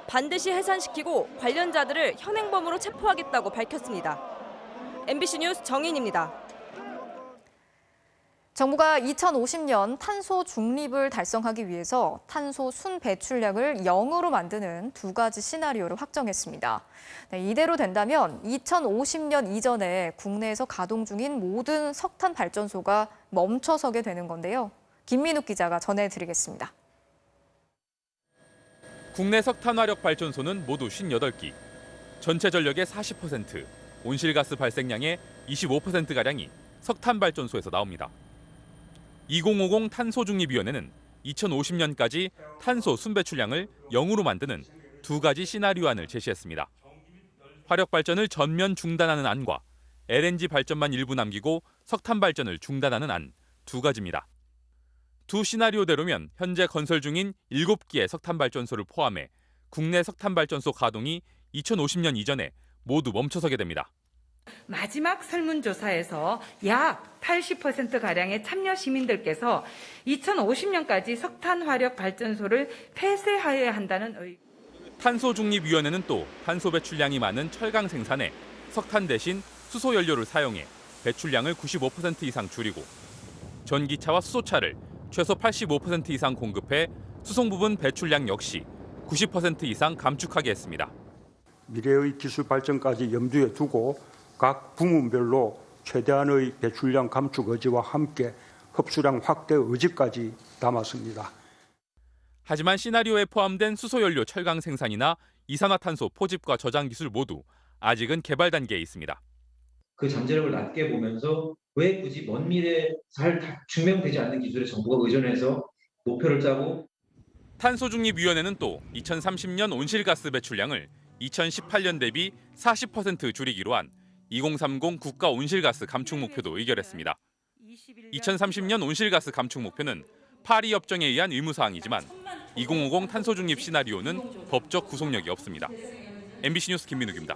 반드시 해산시키고 관련자들을 현행범으로 체포하겠다고 밝혔습니다. MBC 뉴스 정인입니다. 정부가 2050년 탄소 중립을 달성하기 위해서 탄소 순 배출량을 0으로 만드는 두 가지 시나리오를 확정했습니다. 이대로 된다면 2050년 이전에 국내에서 가동 중인 모든 석탄 발전소가 멈춰서게 되는 건데요. 김민욱 기자가 전해드리겠습니다. 국내 석탄 화력 발전소는 모두 58기. 전체 전력의 40%, 온실가스 발생량의 25%가량이 석탄 발전소에서 나옵니다. 2050 탄소중립위원회는 2050년까지 탄소 순배출량을 0으로 만드는 두 가지 시나리오안을 제시했습니다. 화력 발전을 전면 중단하는 안과 LNG 발전만 일부 남기고 석탄 발전을 중단하는 안 두 가지입니다. 두 시나리오대로면 현재 건설 중인 7기의 석탄 발전소를 포함해 국내 석탄 발전소 가동이 2050년 이전에 모두 멈춰서게 됩니다. 마지막 설문조사에서 약 80%가량의 참여 시민들께서 2050년까지 석탄 화력 발전소를 폐쇄하여야 한다는 의견. 탄소중립위원회는 또 탄소 배출량이 많은 철강 생산에 석탄 대신 수소 연료를 사용해 배출량을 95% 이상 줄이고 전기차와 수소차를 최소 85% 이상 공급해 수송 부분 배출량 역시 90% 이상 감축하게 했습니다. 미래의 기술 발전까지 염두에 두고 각 부문별로 최대한의 배출량 감축 의지와 함께 흡수량 확대 의지까지 담았습니다. 하지만 시나리오에 포함된 수소연료 철강 생산이나 이산화탄소 포집과 저장 기술 모두 아직은 개발 단계에 있습니다. 그 잠재력을 낮게 보면서 왜 굳이 먼 미래에 잘 증명되지 않는 기술에 정부가 의존해서 목표를 짜고. 탄소중립위원회는 또 2030년 온실가스 배출량을 2018년 대비 40% 줄이기로 한 2030 국가 온실가스 감축 목표도 의결했습니다. 2030년 온실가스 감축 목표는 파리 협정에 의한 의무사항이지만 2050 탄소중립 시나리오는 법적 구속력이 없습니다. MBC 뉴스 김민욱입니다.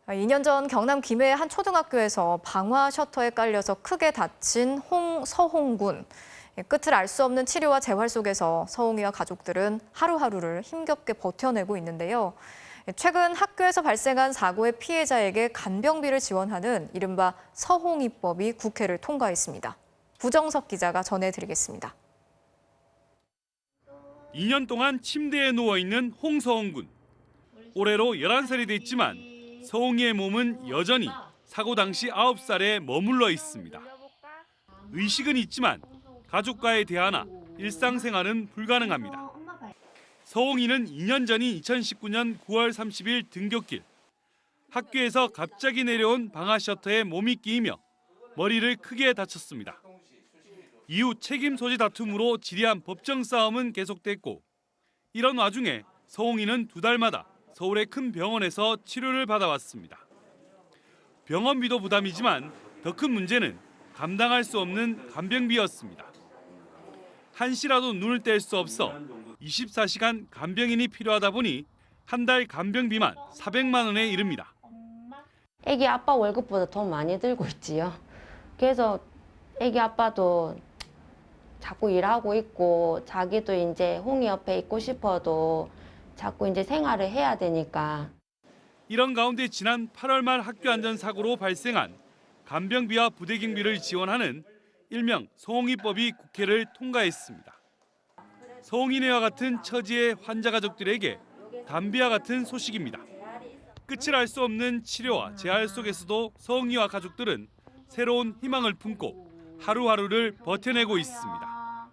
2년 전 경남 김해의 한 초등학교에서 방화 셔터에 깔려서 크게 다친 서홍 군. 끝을 알 수 없는 치료와 재활 속에서 서홍이와 가족들은 하루하루를 힘겹게 버텨내고 있는데요. 최근 학교에서 발생한 사고의 피해자에게 간병비를 지원하는 이른바 서홍이법이 국회를 통과했습니다. 부정석 기자가 전해드리겠습니다. 2년 동안 침대에 누워있는 홍서홍 군. 올해로 11살이 됐지만 서홍이의 몸은 여전히 사고 당시 9살에 머물러 있습니다. 의식은 있지만 가족과의 대화나 일상생활은 불가능합니다. 서홍이는 2년 전인 2019년 9월 30일 등굣길. 학교에서 갑자기 내려온 방화 셔터에 몸이 끼이며 머리를 크게 다쳤습니다. 이후 책임 소지 다툼으로 지리한 법정 싸움은 계속됐고 이런 와중에 서홍이는 2달마다 서울의 큰 병원에서 치료를 받아왔습니다. 병원비도 부담이지만 더 큰 문제는 감당할 수 없는 간병비였습니다. 한시라도 눈을 뗄 수 없어 24시간 간병인이 필요하다 보니 한 달 간병비만 400만 원에 이릅니다. 애기 아빠 월급보다 더 많이 들고 있지요. 그래서 애기 아빠도 자꾸 일하고 있고 자기도 이제 홍이 옆에 있고 싶어도 자꾸 이제 생활을 해야 되니까. 이런 가운데 지난 8월 말 학교 안전사고로 발생한 간병비와 부대경비를 지원하는 일명 서홍이법이 국회를 통과했습니다. 서홍이네와 같은 처지의 환자 가족들에게 담비와 같은 소식입니다. 끝을 알 수 없는 치료와 재활 속에서도 서홍이와 가족들은 새로운 희망을 품고 하루하루를 버텨내고 있습니다.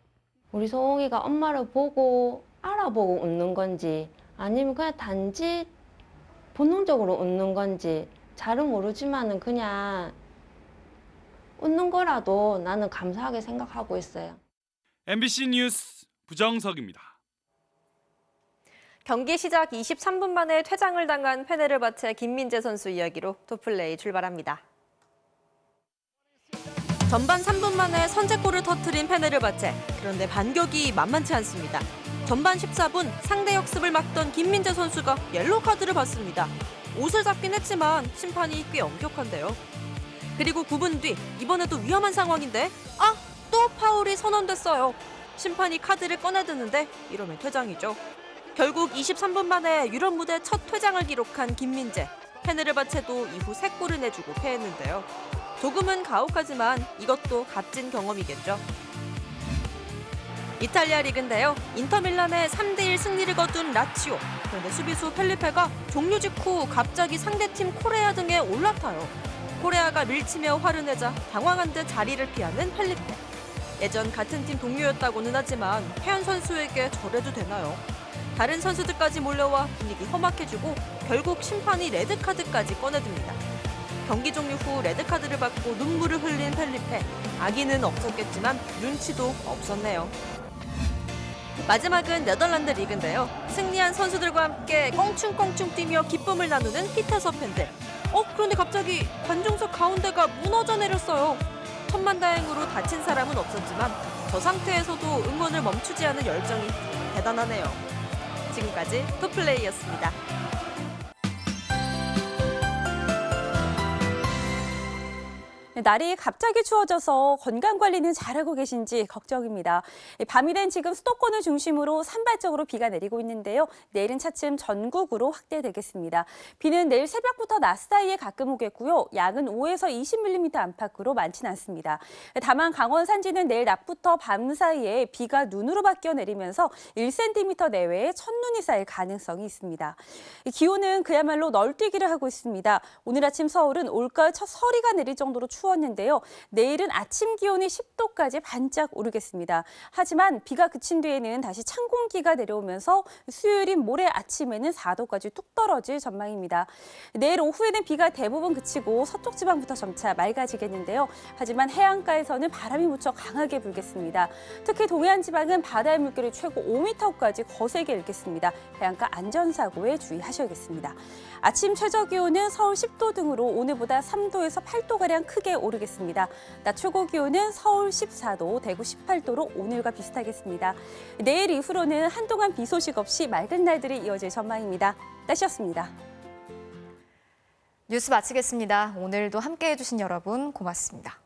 우리 서홍이가 엄마를 보고 알아보고 웃는 건지 아니면 그냥 단지 본능적으로 웃는 건지 잘은 모르지만은 그냥 웃는 거라도 나는 감사하게 생각하고 있어요. MBC 뉴스 부정석입니다. 경기 시작 23분 만에 퇴장을 당한 페네르바체 김민재 선수 이야기로 토플레이 출발합니다. 전반 3분 만에 선제골을 터뜨린 페네르바체. 그런데 반격이 만만치 않습니다. 전반 14분 상대 역습을 막던 김민재 선수가 옐로우 카드를 받습니다. 옷을 잡긴 했지만 심판이 꽤 엄격한데요. 그리고 9분 뒤 이번에도 위험한 상황인데 또 파울이 선언됐어요. 심판이 카드를 꺼내드는데 이러면 퇴장이죠. 결국 23분 만에 유럽 무대 첫 퇴장을 기록한 김민재. 페네르바체도 이후 3골을 내주고 패했는데요. 조금은 가혹하지만 이것도 값진 경험이겠죠. 이탈리아 리그인데요. 인터밀란의 3대1 승리를 거둔 라치오. 그런데 수비수 펠리페가 종료 직후 갑자기 상대팀 코레아 등에 올라타요. 코레아가 밀치며 화를 내자 당황한 듯 자리를 피하는 펠리페. 예전 같은 팀 동료였다고는 하지만 태연 선수에게 저래도 되나요? 다른 선수들까지 몰려와 분위기 험악해지고 결국 심판이 레드카드까지 꺼내듭니다. 경기 종료 후 레드카드를 받고 눈물을 흘린 펠리페. 악의는 없었겠지만 눈치도 없었네요. 마지막은 네덜란드 리그인데요. 승리한 선수들과 함께 껑충껑충 뛰며 기쁨을 나누는 피테서 팬들. 그런데 갑자기 관중석 가운데가 무너져 내렸어요. 천만다행으로 다친 사람은 없었지만 저 상태에서도 응원을 멈추지 않은 열정이 대단하네요. 지금까지 토플레이였습니다. 날이 갑자기 추워져서 건강관리는 잘하고 계신지 걱정입니다. 밤이 된 지금 수도권을 중심으로 산발적으로 비가 내리고 있는데요. 내일은 차츰 전국으로 확대되겠습니다. 비는 내일 새벽부터 낮 사이에 가끔 오겠고요. 양은 5에서 20mm 안팎으로 많지는 않습니다. 다만 강원 산지는 내일 낮부터 밤 사이에 비가 눈으로 바뀌어 내리면서 1cm 내외의 첫눈이 쌓일 가능성이 있습니다. 기온은 그야말로 널뛰기를 하고 있습니다. 오늘 아침 서울은 올가을 첫 서리가 내릴 정도로 추웠는데요. 내일은 아침 기온이 10도까지 반짝 오르겠습니다. 하지만 비가 그친 뒤에는 다시 찬 공기가 내려오면서 수요일인 모레 아침에는 4도까지 뚝 떨어질 전망입니다. 내일 오후에는 비가 대부분 그치고 서쪽 지방부터 점차 맑아지겠는데요. 하지만 해안가에서는 바람이 무척 강하게 불겠습니다. 특히 동해안 지방은 바다의 물결이 최고 5m까지 거세게 일겠습니다. 해안가 안전사고에 주의하셔야겠습니다. 아침 최저 기온은 서울 10도 등으로 오늘보다 3도에서 8도가량 크게 오르겠습니다. 낮 최고 기온은 서울 14도, 대구 18도로 오늘과 비슷하겠습니다. 내일 이후로는 한동안 비 소식 없이 맑은 날들이 이어질 전망입니다. 날씨였습니다. 뉴스 마치겠습니다. 오늘도 함께해 주신 여러분 고맙습니다.